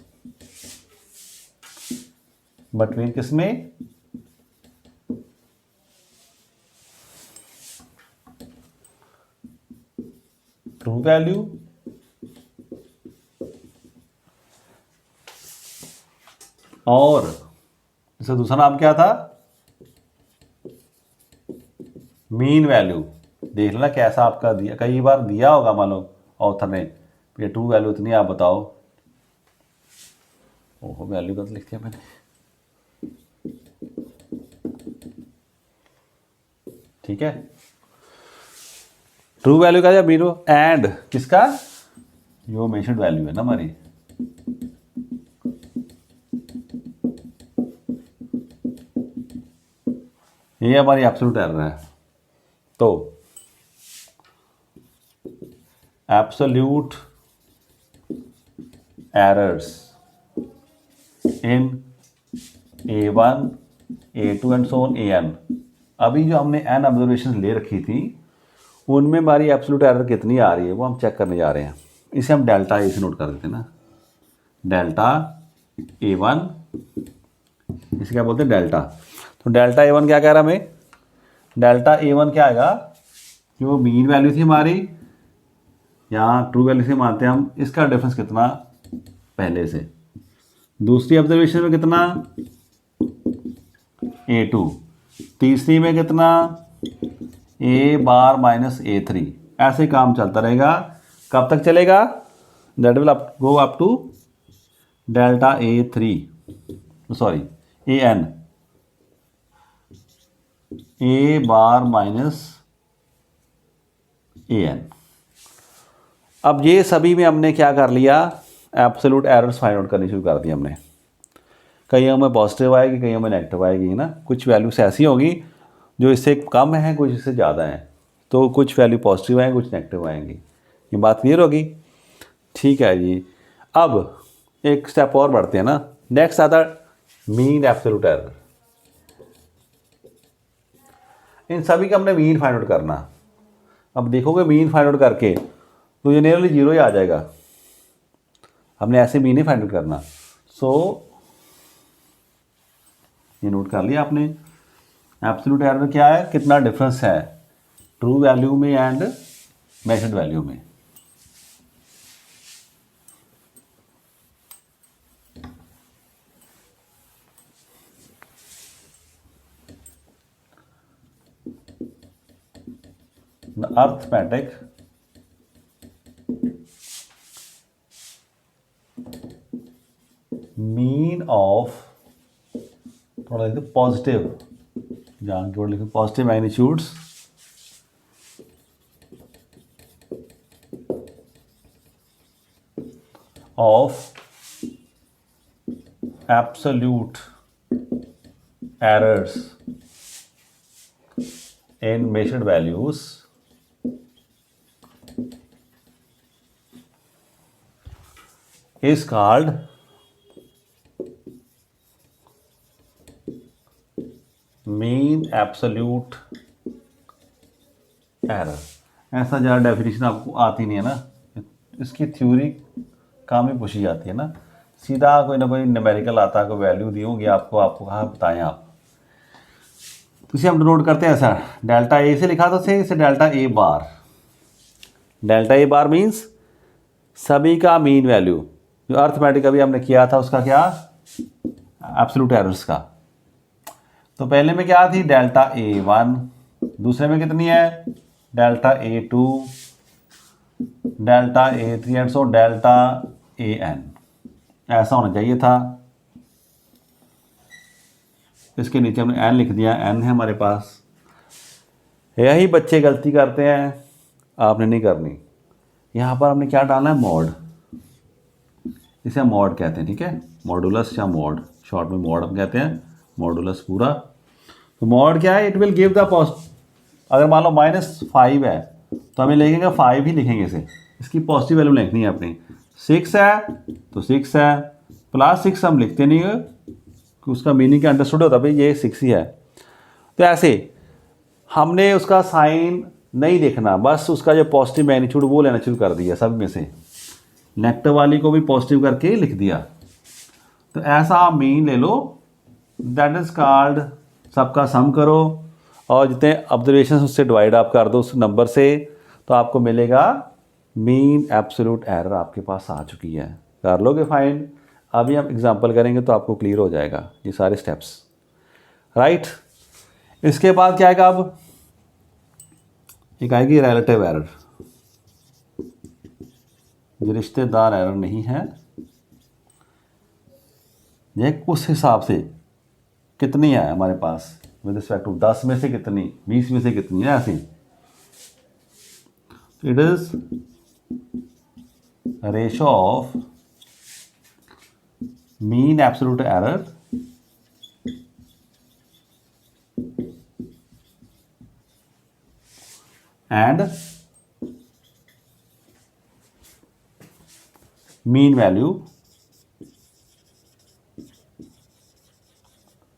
between किसमें, ट्रू वैल्यू और इसका दूसरा नाम क्या था, मीन वैल्यू। देख लेना कैसा आपका दिया, कई बार दिया होगा मान लो ऑथर ने, ये ट्रू वैल्यू इतनी, आप बताओ। ओहो वैल्यू गलत लिख दिया मैंने, ठीक है। ट्रू वैल्यू का या मीन एंड किसका, जो मेजर्ड वैल्यू है ना हमारी, ये हमारी एब्सोल्यूट एरर है। तो absolute errors in A1 A2 and so on AN। अभी जो हमने n ऑब्जर्वेशन ले रखी थी उनमें हमारी एब्सोल्यूट एरर कितनी आ रही है वो हम चेक करने जा रहे हैं। इसे हम डेल्टा ए से नोट कर देते हैं ना, डेल्टा A1, इसे क्या बोलते हैं डेल्टा। तो डेल्टा A1 क्या कह रहा है हमें, डेल्टा A1 क्या आएगा, जो मीन वैल्यू थी हमारी, यहाँ ट्रू वैल्यू से मानते हैं हम, इसका डिफरेंस कितना पहले से, दूसरी ऑब्जर्वेशन में कितना A2, तीसरी में कितना A बार माइनस A3। ऐसे काम चलता रहेगा, कब तक चलेगा, that will go up to delta A3, sorry AN, A bar minus AN। अब ये सभी में हमने क्या कर लिया, एब्सोल्यूट एरर्स फाइंड आउट करनी शुरू कर दी हमने। कहीं हमें पॉजिटिव आएगी, कहीं हमें नेगेटिव आएगी ना, कुछ वैल्यूज ऐसी होगी जो इससे कम है, कुछ इससे ज़्यादा है, तो कुछ वैल्यू पॉजिटिव आएंगी, कुछ नेगेटिव आएंगी। ये बात क्लियर होगी, ठीक है जी। अब एक स्टेप और बढ़ते हैं ना, नेक्स्ट आता मीन एब्सोल्यूट एरर। इन सभी का हमने मीन फाइंड आउट करना। अब देखोगे मीन फाइंड आउट करके तो ये नियरली जीरो ही आ जाएगा, हमने ऐसे मीन ही फाइंड आउट करना। सो ये नोट कर लिया आपने, एब्सोल्यूट एरर क्या है, कितना डिफरेंस है ट्रू वैल्यू में एंड मेजर्ड वैल्यू में। अर्थमेटिक मीन ऑफ, थोड़ा लिखते पॉजिटिव, जहाँ की वर्ड लिखे positive magnitudes of absolute errors in measured values is called mean absolute error। ऐसा ज़्यादा डेफिनेशन आपको आती नहीं है ना, इसकी थ्योरी काम में पूछी जाती है ना, सीधा कोई ना कोई न्यूमेरिकल आता है, कोई वैल्यू दी होगी आपको, कहाँ बताएं आप। तो इसे हम नोट करते हैं ऐसा, डेल्टा ए से लिखा था इसे delta A bar. Delta A bar means सभी का मीन वैल्यू, जो अर्थमेटिक अभी हमने किया था उसका क्या, एब्सोल्यूट एरर्स का। तो पहले में क्या थी डेल्टा A1, दूसरे में कितनी है delta A2, delta A3 and so delta AN। ऐसा होना चाहिए था, इसके नीचे हमने n लिख दिया, n है हमारे पास। यही बच्चे गलती करते हैं, आपने नहीं करनी। यहाँ पर हमने क्या डालना है, मॉड, इसे हम मॉड कहते हैं, ठीक है, मॉडुलस या मॉड, शॉर्ट में मॉड हम कहते हैं, मॉडुलस पूरा। तो मॉड क्या है, इट विल गिव द अगर मान लो -5 है तो हमें लिखेंगे 5 ही लिखेंगे इसे, इसकी पॉजिटिव वैल्यू लिखनी है अपनी। 6 है तो 6 है, +6 हम लिखते नहीं है कि उसका मीनिंग क्या अंडरस्टूड होता भाई ये 6 ही है। तो ऐसे हमने उसका साइन नहीं देखना, बस उसका जो पॉजिटिव मैग्नीट्यूड वो लेना शुरू कर दिया, सब में से नेगेटिव वाली को भी पॉजिटिव करके लिख दिया। तो ऐसा आप मीन ले लो, दैट इज कॉल्ड, सबका सम करो और जितने ऑब्जर्वेशन उससे डिवाइड आप कर दो उस नंबर से, तो आपको मिलेगा मीन एब्सोल्यूट एरर आपके पास आ चुकी है। कर लोगे फाइंड, अभी हम एग्जांपल करेंगे तो आपको क्लियर हो जाएगा ये सारे स्टेप्स। राइट। इसके बाद क्या आएगा, अब एक आएगी रिलेटिव एरर, जो रिश्तेदार एरर नहीं है, ये उस हिसाब से कितनी है हमारे पास विद रिस्पेक्ट टू 10 में से कितनी, 20 में से कितनी है, ऐसी। It is ratio of mean absolute error and mean value,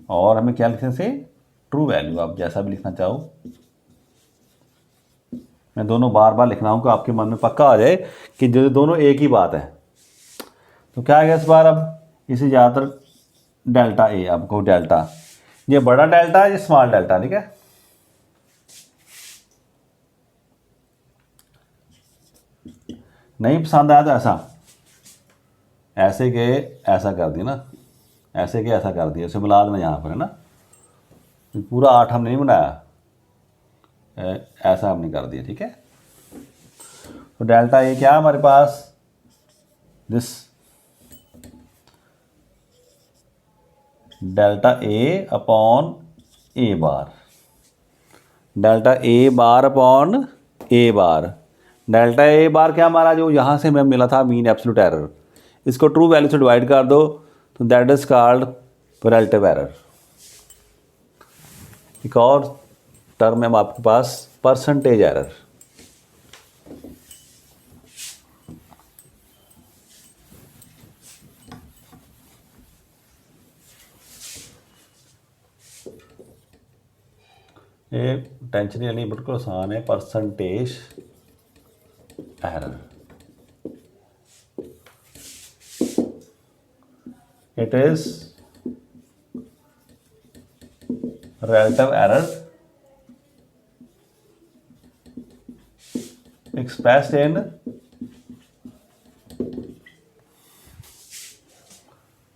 और हमें क्या लिखने से, ट्रू वैल्यू, आप जैसा भी लिखना चाहो। मैं दोनों बार बार लिख रहा हूँ कि आपके मन में पक्का आ जाए कि जो दोनों एक ही बात है। तो क्या है इस बार, अब इसे ज़्यादातर डेल्टा ए, आपको डेल्टा, ये बड़ा डेल्टा है, ये स्मॉल डेल्टा, ठीक है। नहीं पसंद आया तो ऐसे के ऐसा कर दिया ना, ऐसे के ऐसा कर दिया, इसे मिला देना यहाँ पर, है ना। पूरा 8 हमने नहीं बनाया, ऐसा हमने कर दिया, ठीक है। तो डेल्टा ए क्या है हमारे पास, this delta A upon A bar, delta A bar upon A bar. Delta A bar क्या हमारा, जो यहाँ से हमें मिला था मीन एब्सोल्यूट एरर, इसको ट्रू वैल्यू से डिवाइड कर दो तो that is called relative error. एक और टर्म है आपके पास, परसेंटेज एरर। ये टेंशन नहीं, बिल्कुल आसान है, percentage error. It is relative error expressed in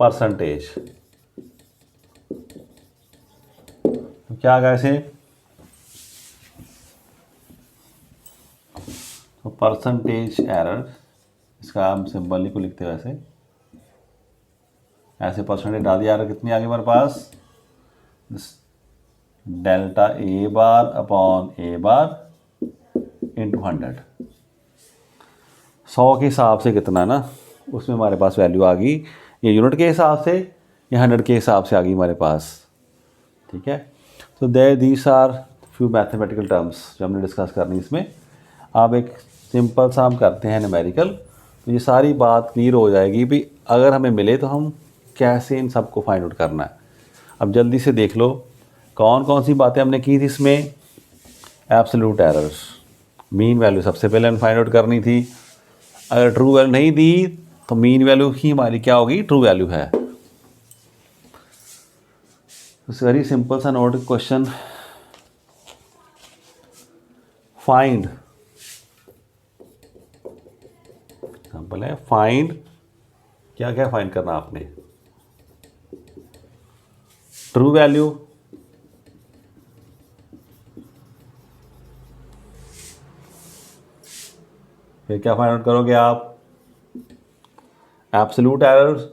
percentage। तो क्या आएगा ऐसे, तो परसेंटेज एरर, इसका हम सिंबल को लिखते हैं वैसे, ऐसे परसेंटेज डाल दिया, कितनी आ गई हमारे पास, delta A bar upon A bar into 100, 100 के हिसाब से कितना ना, उसमें हमारे पास वैल्यू आ गई, ये यूनिट के हिसाब से, ये 100 के हिसाब से आ गई हमारे पास, ठीक है। तो these are few mathematical terms जो हमने डिस्कस करनी इसमें। अब एक सिंपल सा हम करते हैं न्यूमेरिकल, तो ये सारी बात क्लियर हो जाएगी भी, अगर हमें मिले तो हम कैसे इन सबको फाइंड आउट करना है। अब जल्दी से देख लो कौन कौन सी बातें हमने की थी इसमें। एब्सोल्यूट एरर्स, मीन वैल्यू सबसे पहले हमें फाइंड आउट करनी थी, अगर ट्रू वैल्यू नहीं दी तो मीन वैल्यू ही हमारी क्या होगी, ट्रू वैल्यू है। वेरी सिंपल सा नोट क्वेश्चन, फाइंड, एग्जाम्पल है फाइंड, क्या क्या फाइंड करना आपने, ट्रू वैल्यू, फिर क्या फाइंड आउट करोगे आप, absolute errors,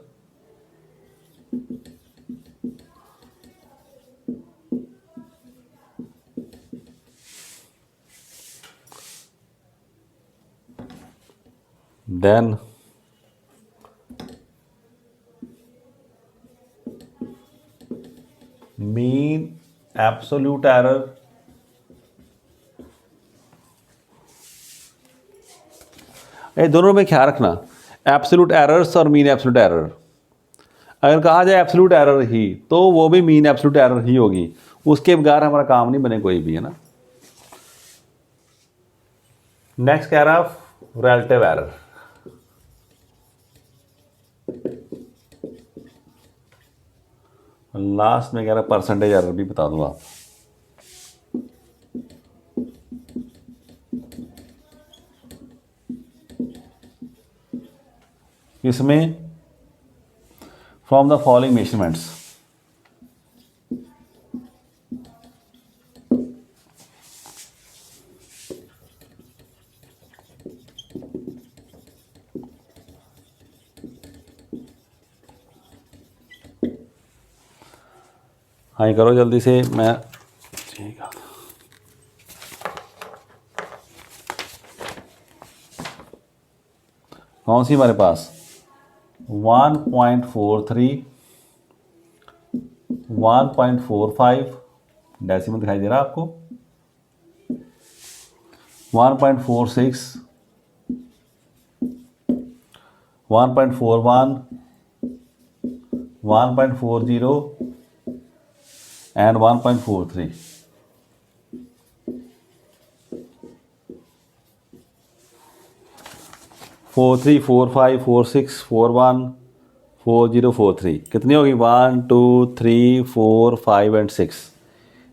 then mean absolute error, ये दोनों में ख्याल रखना, एब्सोल्यूट एरर्स और मीन एब्सोल्यूट एरर। अगर कहा जाए एब्सोल्यूट एरर ही तो वो भी मीन एब्सोल्यूट एरर ही होगी, उसके बगैर हमारा काम नहीं बने कोई भी, है ना। नेक्स्ट कह रहा रिलेटिव एरर, लास्ट में कह रहा परसेंटेज एरर भी बता दूं आप। इसमें फ्रॉम द फॉलोइंग मेजरमेंट्स, हाँ ये करो जल्दी से, मैं ठीक है। कौन सी हमारे पास 1.43, 1.45 डेसिमल दिखाई दे रहा है आपको, 1.46, 1.41, 1.40 and 1.43. 43, 45, 46, 41, 40, 43 कितनी होगी? 1, 2, 3, 4, 5 एंड 6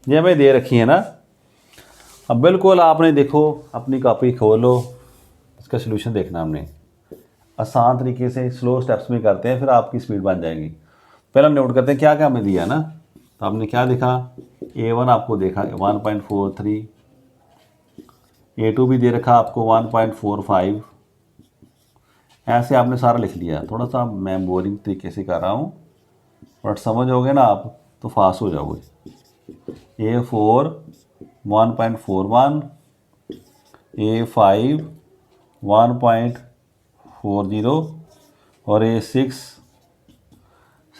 ये हमें दे रखी है ना। अब बिल्कुल आपने देखो अपनी कॉपी खोलो, इसका सोल्यूशन देखना हमने आसान तरीके से स्लो स्टेप्स में करते हैं, फिर आपकी स्पीड बन जाएगी। पहले हम नोट करते हैं क्या क्या हमें दिया ना। तो आपने क्या देखा, A1 आपको देखा 1.43, A2 भी दे रखा आपको 1.45, ऐसे आपने सारा लिख लिया। थोड़ा सा मैं बोरिंग तरीके से कर रहा हूँ, बट समझोगे ना आप तो फास्ट हो जाओगे। A4 1.41, A5 1.40 और A6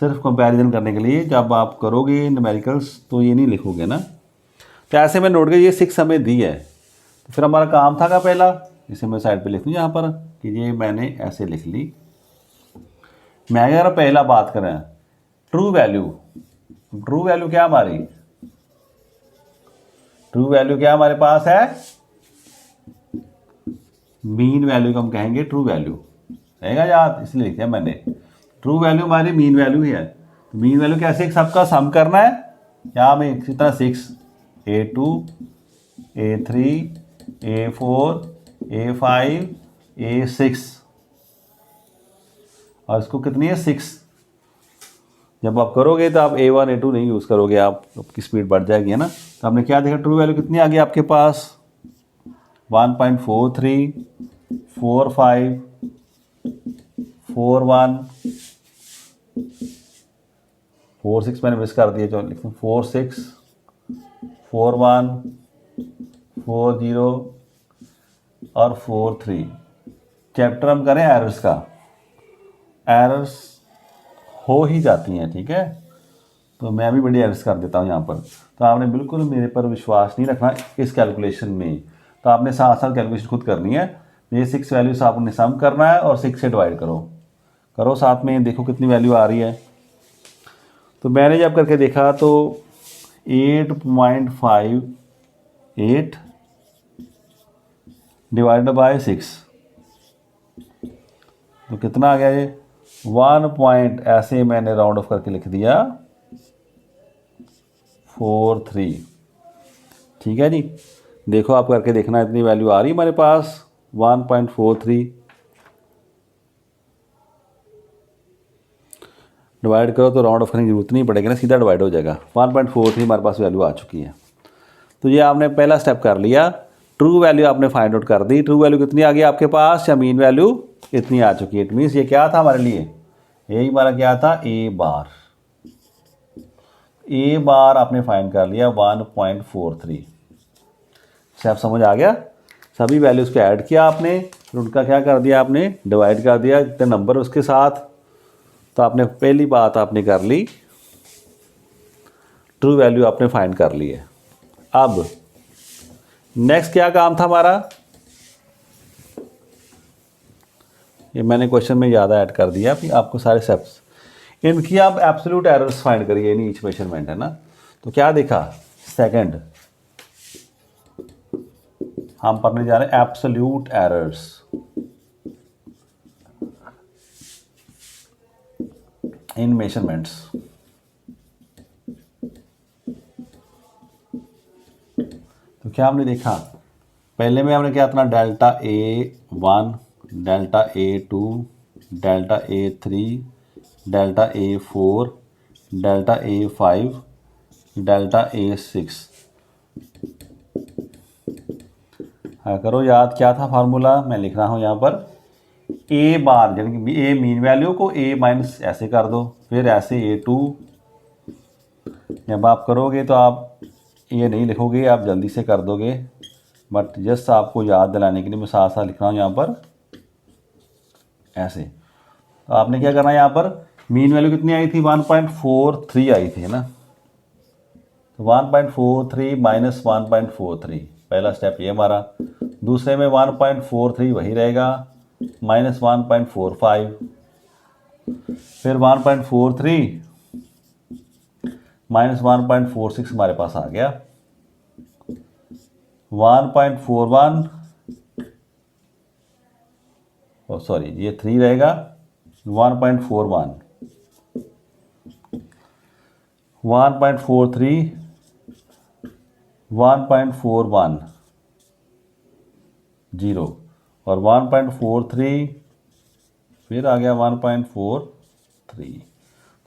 सिर्फ कंपैरिजन करने के लिए। जब आप करोगे न्यूमेरिकल्स तो ये नहीं लिखोगे ना। तो ऐसे में नोट के ये 6 हमें दी है, तो फिर हमारा काम था का पहला, इसे मैं साइड पे लिख दूँ यहाँ पर कि ये मैंने ऐसे लिख ली। मैं अगर पहला बात करें ट्रू वैल्यू, ट्रू वैल्यू क्या हमारी, ट्रू वैल्यू क्या हमारे पास है, मीन वैल्यू को हम कहेंगे ट्रू वैल्यू, रहेगा याद, इसलिए लिखा है मैंने। ट्रू वैल्यू हमारी मीन वैल्यू ही है। तो मीन वैल्यू कैसे सबका सम करना है, क्या हमें इसी तरह 6, A2, A3, A4, A5, A6 और इसको कितनी है 6। जब आप करोगे तो आप A1 A2 नहीं यूज़ करोगे, आपकी स्पीड बढ़ जाएगी है ना। तो आपने क्या देखा, ट्रू वैल्यू कितनी आ गई आपके पास 1.43, 45, 41, 46 मैंने मिस कर दिया, चलो लिखूँ 46, 41, 40 और 43। चैप्टर हम करें एरर्स का, एरर्स हो ही जाती हैं, ठीक है। तो मैं भी बड़ी एरर्स कर देता हूँ यहाँ पर। तो आपने बिल्कुल मेरे पर विश्वास नहीं रखना इस कैलकुलेशन में, तो आपने साथ साथ कैलकुलेशन खुद करनी है। ये 6 वैल्यूज आपने सम करना है और 6 से डिवाइड करो साथ में, देखो कितनी वैल्यू आ रही है। तो मैंने जब करके देखा तो 8.58 डिवाइडेड बाय 6, तो कितना आ गया ये 1 पॉइंट, ऐसे मैंने राउंड ऑफ करके लिख दिया 43। ठीक है जी, देखो आप करके देखना, इतनी वैल्यू आ रही है हमारे पास 1.43, डिवाइड करो तो राउंड ऑफ करने की जरूरत नहीं पड़ेगी ना, सीधा डिवाइड हो जाएगा। 1.43 हमारे पास वैल्यू आ चुकी है। तो ये आपने पहला स्टेप कर लिया, ट्रू वैल्यू आपने फाइंड आउट कर दी। ट्रू वैल्यू कितनी आ गई आपके पास, या मीन वैल्यू इतनी आ चुकी है। इट मीन्स ये क्या था हमारे लिए, यही हमारा क्या था ए बार आपने फाइंड कर लिया 1.43। स्टेप समझ आ गया। सभी वैल्यूज़ को ऐड किया आपने, फिर उनका क्या कर दिया आपने, डिवाइड कर दिया जितने नंबर उसके साथ। तो आपने पहली बात आपने कर ली, ट्रू वैल्यू आपने फाइंड कर ली है। अब नेक्स्ट क्या काम था हमारा, ये मैंने क्वेश्चन में ज़्यादा ऐड कर दिया कि आपको सारे स्टेप्स इनकी आप एब्सोल्यूट एरर्स फाइंड करिए, इन ईच मेजरमेंट है ना। तो क्या देखा, सेकंड हम पढ़ने जा रहे हैं एब्सोल्यूट एरर्स। इन मेजरमेंट्स, तो क्या हमने देखा, पहले में हमने क्या अपना delta A1, delta A2, delta A3, delta A4, delta A5, delta A6 करो याद, क्या था फार्मूला, मैं लिख रहा हूँ यहाँ पर A बार, यानी कि A मीन वैल्यू को A माइनस ऐसे कर दो, फिर ऐसे A2, जब आप करोगे तो आप ये नहीं लिखोगे, आप जल्दी से कर दोगे, बट जस्ट आपको याद दिलाने के लिए मैं साथ साथ लिख रहा हूँ यहाँ पर ऐसे। तो आपने क्या करना है, यहाँ पर मीन वैल्यू कितनी आई थी, 1.43 आई थी, है ना। तो 1.43 माइनस 1.43, पहला स्टेप ये हमारा। दूसरे में 1.43 वही रहेगा, माइनस 1.45, फिर 1.43 माइनस 1.46 हमारे पास आ गया, 1.41, सॉरी ये 3 रहेगा, 1.41, 1.43, 1.41 0 और 1.43 फिर आ गया 1.43।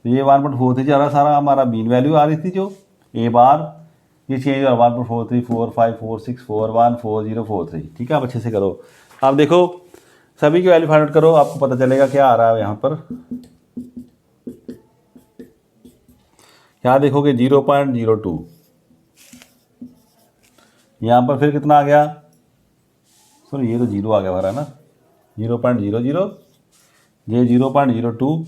तो ये 1.43 जा रहा सारा हमारा मीन वैल्यू आ रही थी जो ए बार, ये चेंज हुआ 1.43 4 5 4 6 4 1 4 0 4 3। ठीक है, आप अच्छे से करो। आप देखो सभी की वैल्यू फाइंड आउट करो, आपको पता चलेगा क्या आ रहा है यहाँ पर। यहाँ देखोगे 0.02, यहाँ पर फिर कितना आ गया, सॉरी ये तो 0 आ गया हमारा ना, 0.00, ये 0.02,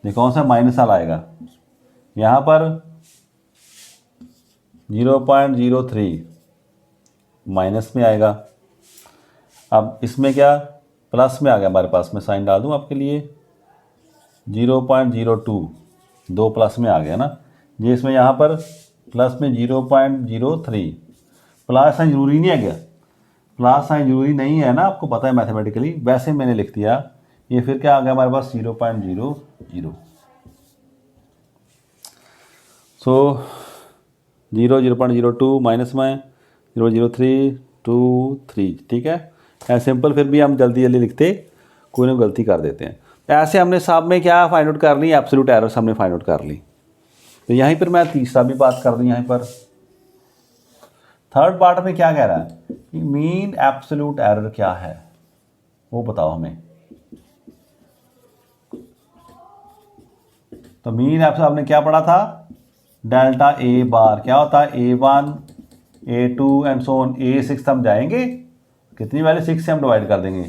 ये कौन सा माइनस वाला आएगा, यहाँ पर 0.03 माइनस में आएगा। अब इसमें क्या प्लस में आ गया हमारे पास, मैं साइन डाल दूँ आपके लिए, 0.02 दो प्लस में आ गया ना, ये इसमें यहाँ पर प्लस में 0.03, प्लस साइन जरूरी नहीं है क्या, प्लस साइन जरूरी नहीं है ना, आपको पता है मैथमेटिकली, वैसे मैंने लिख दिया। ये फिर क्या आ गया हमारे पास 0.00, सो 0.02 माइनस में 0.03 2 3। ठीक है, ऐसे सिंपल, फिर भी हम जल्दी जल्दी लिखते, कोई ना गलती कर देते हैं। तो ऐसे हमने सब में क्या फाइंड आउट कर ली, एब्सोल्यूट एरर्स हमने फाइंड आउट कर ली। तो यहीं पर मैं तीसरा भी बात कर दूँ, यहाँ पर थर्ड पार्ट में क्या कह रहा है कि मीन एब्सोल्यूट एरर क्या है वो बताओ हमें। तो मीन एब्सोल्यूट आपने क्या पढ़ा था, डेल्टा ए बार क्या होता है, A1 A2 and so on, A6 हम जाएंगे, कितनी वैल्यू 6 से हम डिवाइड कर देंगे,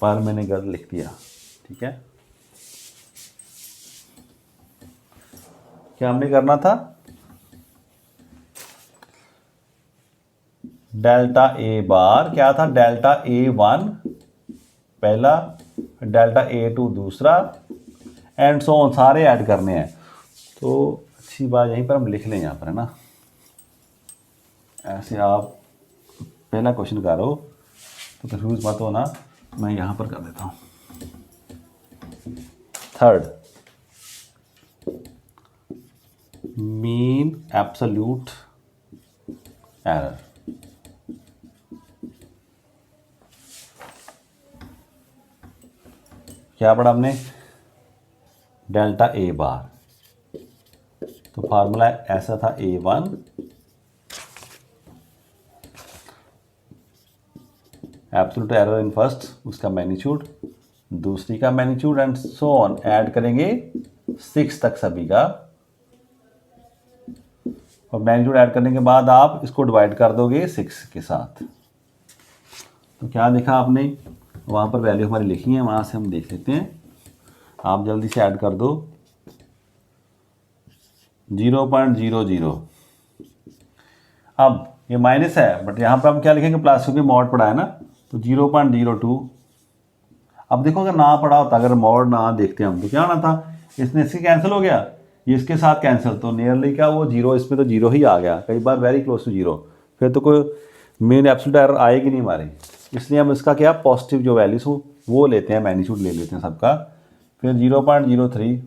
पर मैंने गलत लिख दिया। ठीक है, क्या हमने करना था, डेल्टा ए बार क्या था, डेल्टा A1 पहला, डेल्टा A2 दूसरा एंड सो ऑन, सारे ऐड करने हैं। तो अच्छी बात यहीं पर हम लिख लें यहाँ पर, है ना, ऐसे आप पहला क्वेश्चन कर रहे हो तो कंफ्यूज मत हो ना, मैं यहाँ पर कर देता हूँ। Third, mean absolute error. क्या पढ़ा हमने, डेल्टा ए बार, तो फार्मूला ऐसा था A1 absolute error in first, उसका मैग्नीट्यूड, दूसरी का magnitude and so on, add करेंगे 6 तक सभी का, और मैग्नीट्यूड ऐड करने के बाद आप इसको डिवाइड कर दोगे 6 के साथ। तो क्या देखा आपने, वहाँ पर वैल्यू हमारी लिखी है, वहाँ से हम देख लेते हैं, आप जल्दी से ऐड कर दो 0.00। अब ये माइनस है बट यहाँ पर हम क्या लिखेंगे, प्लस, क्योंकि मॉड पड़ा है ना, तो 0.02। अब देखो अगर ना पड़ा होता, अगर मॉड ना देखते हम, तो क्या होना था, इसने इससे कैंसिल हो गया, ये इसके साथ कैंसिल, तो नियरली क्या वो 0, इसमें तो 0 ही आ गया, कई बार वेरी क्लोज टू 0, फिर तो कोई मेन एब्सोल्यूट एरर आएगी नहीं हमारी। इसलिए हम इसका क्या पॉजिटिव जो वैल्यूज हो वो लेते हैं, मैग्नीट्यूड ले लेते हैं सबका, फिर 0.03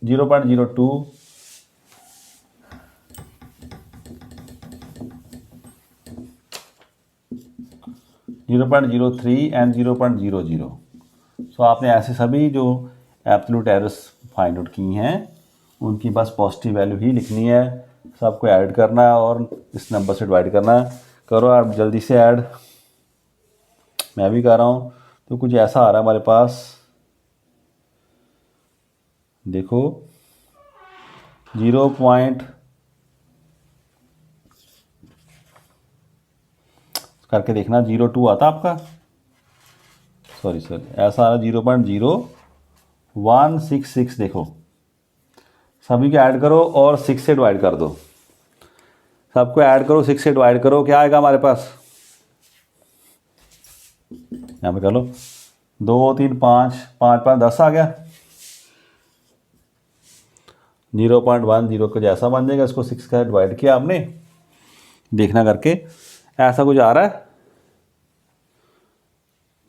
0.02 0.03 एंड 0.00। सो आपने ऐसे सभी जो एब्सोल्यूट एरर्स फाइंड आउट की हैं उनकी बस पॉजिटिव वैल्यू ही लिखनी है, सबको ऐड करना है और इस नंबर से डिवाइड करना है। करो आप जल्दी से ऐड, मैं भी कर रहा हूँ। तो कुछ ऐसा आ रहा है हमारे पास देखो 0 पॉइंट करके देखना, 02 आता आपका, सॉरी ऐसा आ रहा 0.0166। देखो सभी को ऐड करो और 6 से डिवाइड कर दो, सबको ऐड करो 6 से डिवाइड करो, क्या आएगा हमारे पास, यहाँ पे कर लो 2 3 5 5 5 10 आ गया। 0.10 को जैसा बन जाएगा, इसको 6 का डिवाइड किया आपने, देखना करके ऐसा कुछ आ रहा है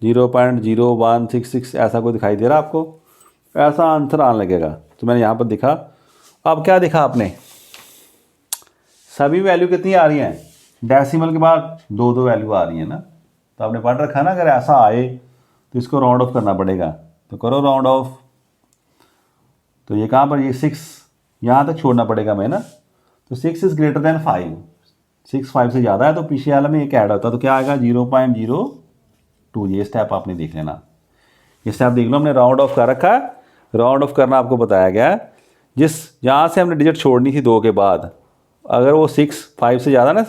0.0166 ऐसा कुछ दिखाई दे रहा है आपको, ऐसा आंसर आने लगेगा। तो मैंने यहाँ पर दिखा, अब क्या दिखा आपने, सभी वैल्यू कितनी आ रही हैं, डेसिमल के बाद 2 वैल्यू आ रही है ना। तो आपने पढ़ रखा ना, अगर ऐसा आए तो इसको राउंड ऑफ करना पड़ेगा, तो करो राउंड ऑफ। तो ये कहाँ पर, ये 6 यहाँ तक छोड़ना पड़ेगा मैं ना, तो 6 इज़ ग्रेटर देन 5, 6 5 से ज़्यादा है तो पीछे वाला में एक ऐड होता है, तो क्या आएगा 0.02। ये स्टेप आपने देख लेना, ये स्टेप देख लो, हमने राउंड ऑफ कर रखा है। राउंड ऑफ करना आपको बताया गया है, जिस जहाँ से हमने डिजिट छोड़नी थी 2 के बाद, अगर वो 6 5 से ज़्यादा ना,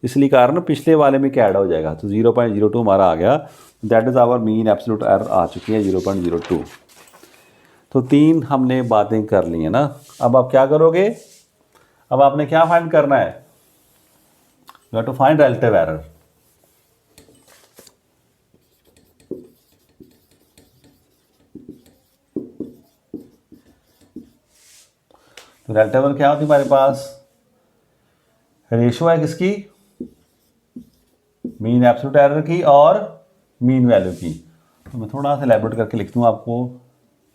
इसलिए कारण पिछले वाले में क्या ऐड हो जाएगा, तो 0.02 हमारा आ गया। That is our mean absolute error आ चुकी है 0.02। तो 3 हमने बातें कर ली हैं ना। अब आप क्या करोगे, अब आपने क्या फाइंड करना है, you have to find relative error. तो रिलेटिव एरर क्या होती है हमारे पास, रेशियो है किसकी, मीन एब्सोल्यूट एरर की और मीन वैल्यू की। तो मैं थोड़ा सा एलैबोरेट करके लिख दूँ आपको,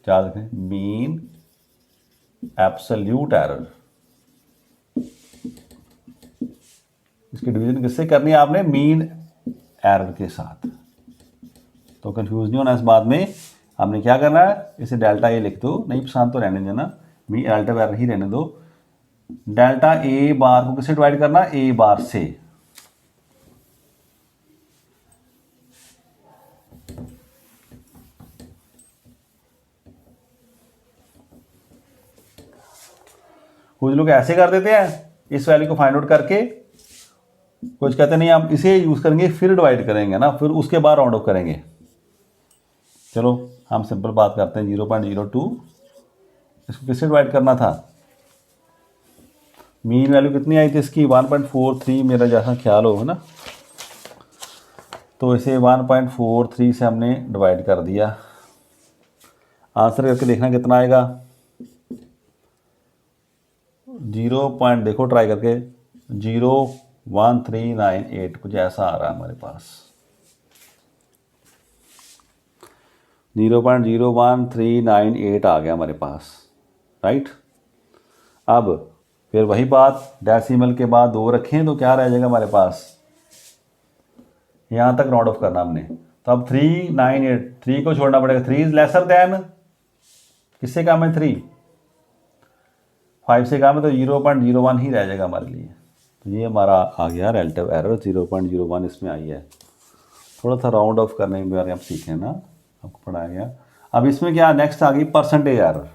याद रखें, मीन एब्सोल्यूट एरर, इसकी डिवीजन किससे करनी है आपने, मीन एरर के साथ। तो कंफ्यूज नहीं होना इस बात में, आपने क्या करना है, इसे डेल्टा ए लिख दो, नहीं पसंद तो रहने देना, मीन रिलेटिव एरर ही रहने दो। डेल्टा ए बार को किससे डिवाइड करना, ए बार से। कुछ लोग ऐसे कर देते हैं, इस वैल्यू को फाइंड आउट करके, कुछ कहते नहीं हम इसे यूज करेंगे फिर डिवाइड करेंगे ना, फिर उसके बाद राउंड ऑफ करेंगे। चलो हम सिंपल बात करते हैं, 0.02 इसको किससे डिवाइड करना था, मीन वैल्यू कितनी आई थी इसकी 1.43, मेरा जैसा ख्याल हो है ना, तो इसे 1.43 से हमने डिवाइड कर दिया। आंसर करके देखना कितना आएगा, 0 पॉइंट देखो ट्राई करके, 0.1398 कुछ ऐसा आ रहा है हमारे पास, 0.01398 आ गया हमारे पास, राइट। अब फिर वही बात, डेसिमल के बाद 2 रखें तो क्या रह जाएगा हमारे पास, यहाँ तक राउंड ऑफ करना हमने। तो अब 398, 3 को छोड़ना पड़ेगा, 3 इज लेसर देन, किससे काम है 3, 5 से काम है, तो 0.01 ही रह जाएगा हमारे लिए। तो ये हमारा आ गया रिलेटिव एरर, 0.01 इसमें आई है। थोड़ा सा राउंड ऑफ करने के बारे में आप सीखें ना, आपको पढ़ाया गया। अब इसमें क्या नेक्स्ट आ गई, परसेंटेज एरर,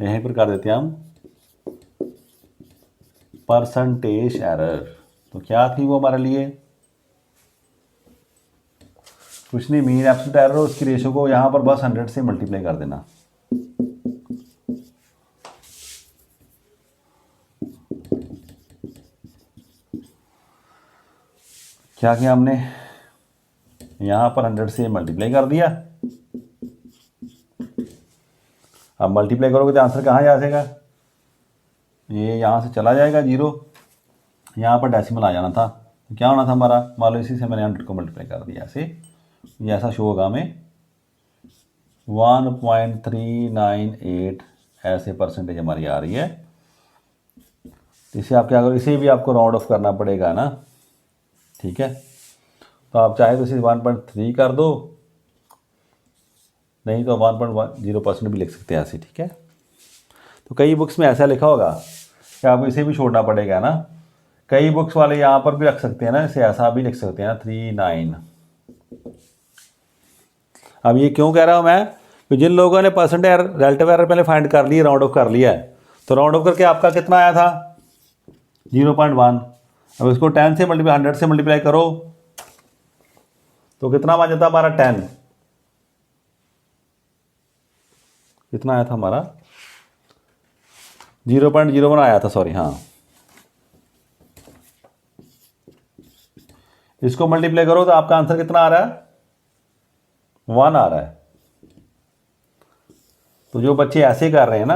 यहीं पर कर देते हैं हम परसेंटेज एरर। तो क्या थी वो हमारे लिए, कुछ नहीं, मीन एब्सोल्यूट एरर, उसकी रेशियो को यहाँ पर बस 100 से मल्टीप्लाई कर देना। क्या किया हमने, यहाँ पर 100 से मल्टीप्लाई कर दिया। अब मल्टीप्लाई करोगे तो आंसर कहाँ जा जाएगा, ये यहाँ से चला जाएगा 0, यहाँ पर डेसिमल आ जाना था, तो क्या होना था हमारा, मान लो इसी से मैंने 100 को मल्टीप्लाई कर दिया ऐसे, ये ऐसा शो होगा हमें 1.398 ऐसे परसेंटेज हमारी आ रही है। तो इसे आप क्या करो, इसे भी आपको राउंड ऑफ करना पड़ेगा ना, ठीक है। तो आप चाहे तो इसे 1.3 कर दो, नहीं तो 1.10% भी लिख सकते हैं ऐसे, ठीक है। तो कई बुक्स में ऐसा लिखा होगा कि आपको इसे भी छोड़ना पड़ेगा ना, कई बुक्स वाले यहाँ पर भी रख सकते हैं ना, इसे ऐसा भी लिख सकते हैं ना 39। अब ये क्यों कह रहा हूँ मैं, तो जिन लोगों ने परसेंट एरर रिलेटिव एरर पहले फाइंड कर ली, राउंड ऑफ कर लिया है, तो राउंड ऑफ करके आपका कितना आया था 0.1। अब इसको 10 से मल्टीप्लाई 100 से मल्टीप्लाई करो तो कितना आ जाता हमारा 10, कितना आया था हमारा 0.01 आया था, सॉरी हाँ। इसको मल्टीप्लाई करो तो आपका आंसर कितना आ रहा है 1 आ रहा है। तो जो बच्चे ऐसे कर रहे हैं ना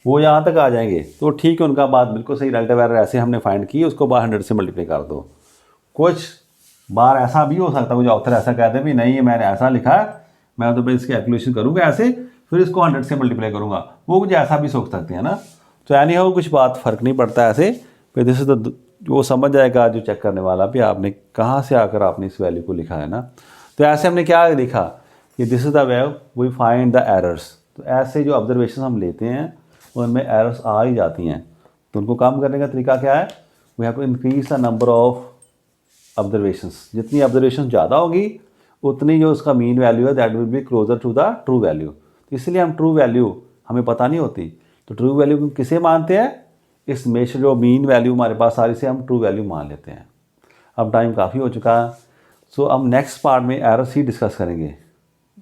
वो यहाँ तक आ जाएंगे तो ठीक है, उनका बात बिल्कुल सही, रिलेटिव एरर ऐसे हमने फाइंड की, उसको बार 100 से मल्टीप्लाई कर दो। कुछ बार ऐसा भी हो सकता है मुझे ऑथर ऐसा कहते हैं भी नहीं ये मैंने ऐसा लिखा है, मैं तो इसकी कैलकुलेशन करूँगा ऐसे, फिर इसको 100 से मल्टीप्लाई करूँगा, वो कुछ ऐसा भी सोच सकते हैं ना। तो यानी हो कुछ बात फ़र्क नहीं पड़ता ऐसे, फिर दिस इज द, वो समझ जाएगा जो चेक करने वाला भी आपने कहाँ से आकर आपने इस वैल्यू को लिखा है ना। तो ऐसे हमने क्या लिखा कि this is the way we find the errors. तो ऐसे जो ऑब्जर्वेशन हम लेते हैं उनमें एरर्स आ ही जाती हैं, तो उनको कम करने का तरीका क्या है, we have to increase the number of observations. जितनी ऑब्जर्वेशन ज़्यादा होगी उतनी जो उसका मीन वैल्यू है that will be closer to the true value. तो इसलिए हम ट्रू वैल्यू हमें पता नहीं होती, तो ट्रू वैल्यू किसे मानते हैं, इस मेश जो मीन वैल्यू हमारे पास सारी से हम ट्रू वैल्यू मान लेते हैं। अब टाइम काफ़ी हो चुका है, सो हम नेक्स्ट पार्ट में एरर्स ही डिस्कस करेंगे,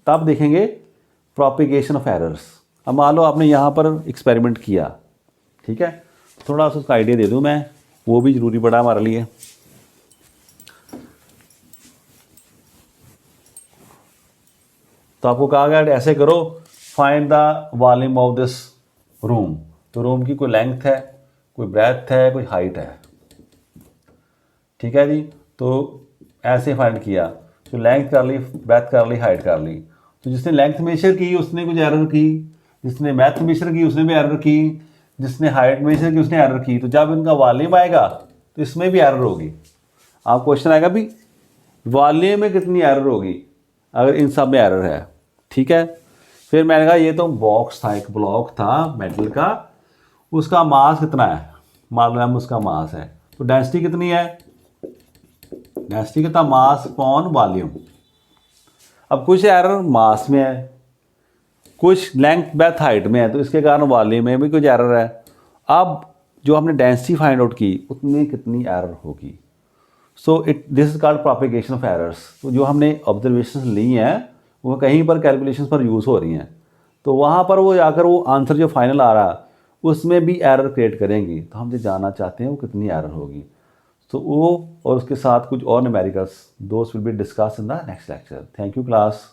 तब देखेंगे प्रोपिगेशन ऑफ एरर्स। अब मान लो आपने यहाँ पर एक्सपेरिमेंट किया, ठीक है, थोड़ा सा उसका आइडिया दे दूँ मैं, वो भी ज़रूरी पड़ा हमारे लिए। तो आपको कहा गया ऐसे करो, find the volume of this room. तो रूम की कोई लेंथ है, कोई ब्रेथ है, कोई हाइट है, ठीक है जी। तो ऐसे फाइंड किया, तो लेंथ कर ली, ब्रेथ कर ली, हाइट कर ली। तो जिसने लेंथ मेजर की उसने कुछ एरर की, जिसने ब्रेथ मेजर की उसने भी एरर की, जिसने हाइट मेजर की उसने एरर की। तो जब इनका वॉल्यूम आएगा तो इसमें भी एरर होगी। आप क्वेश्चन आएगा भी वॉल्यूम में कितनी एरर होगी अगर इन सब में एरर है, ठीक है। फिर मैंने कहा ये तो बॉक्स था, एक ब्लॉक था मेटल का, उसका मास कितना है, मान लो उसका मास है, तो डेंसिटी कितनी है, डेंसिटी कितना, मास अपॉन वॉल्यूम। अब कुछ एरर मास में है, कुछ लेंथ ब्रेथ हाइट में है, तो इसके कारण वॉल्यूम में भी कुछ एरर है। अब जो हमने डेंसिटी फाइंड आउट की उतनी कितनी एरर होगी। So it this is called propagation of errors. तो जो हमने ऑब्जर्वेशन ली हैं वो कहीं पर कैलकुलेशन पर यूज़ हो रही हैं, तो वहाँ पर वो जाकर वो आंसर जो फाइनल आ रहा उसमें भी एरर क्रिएट करेंगी। तो हम जो जानना चाहते हैं वो कितनी एरर होगी। तो वो और उसके साथ कुछ और numericals, those will be discuss in the next lecture. Thank you class.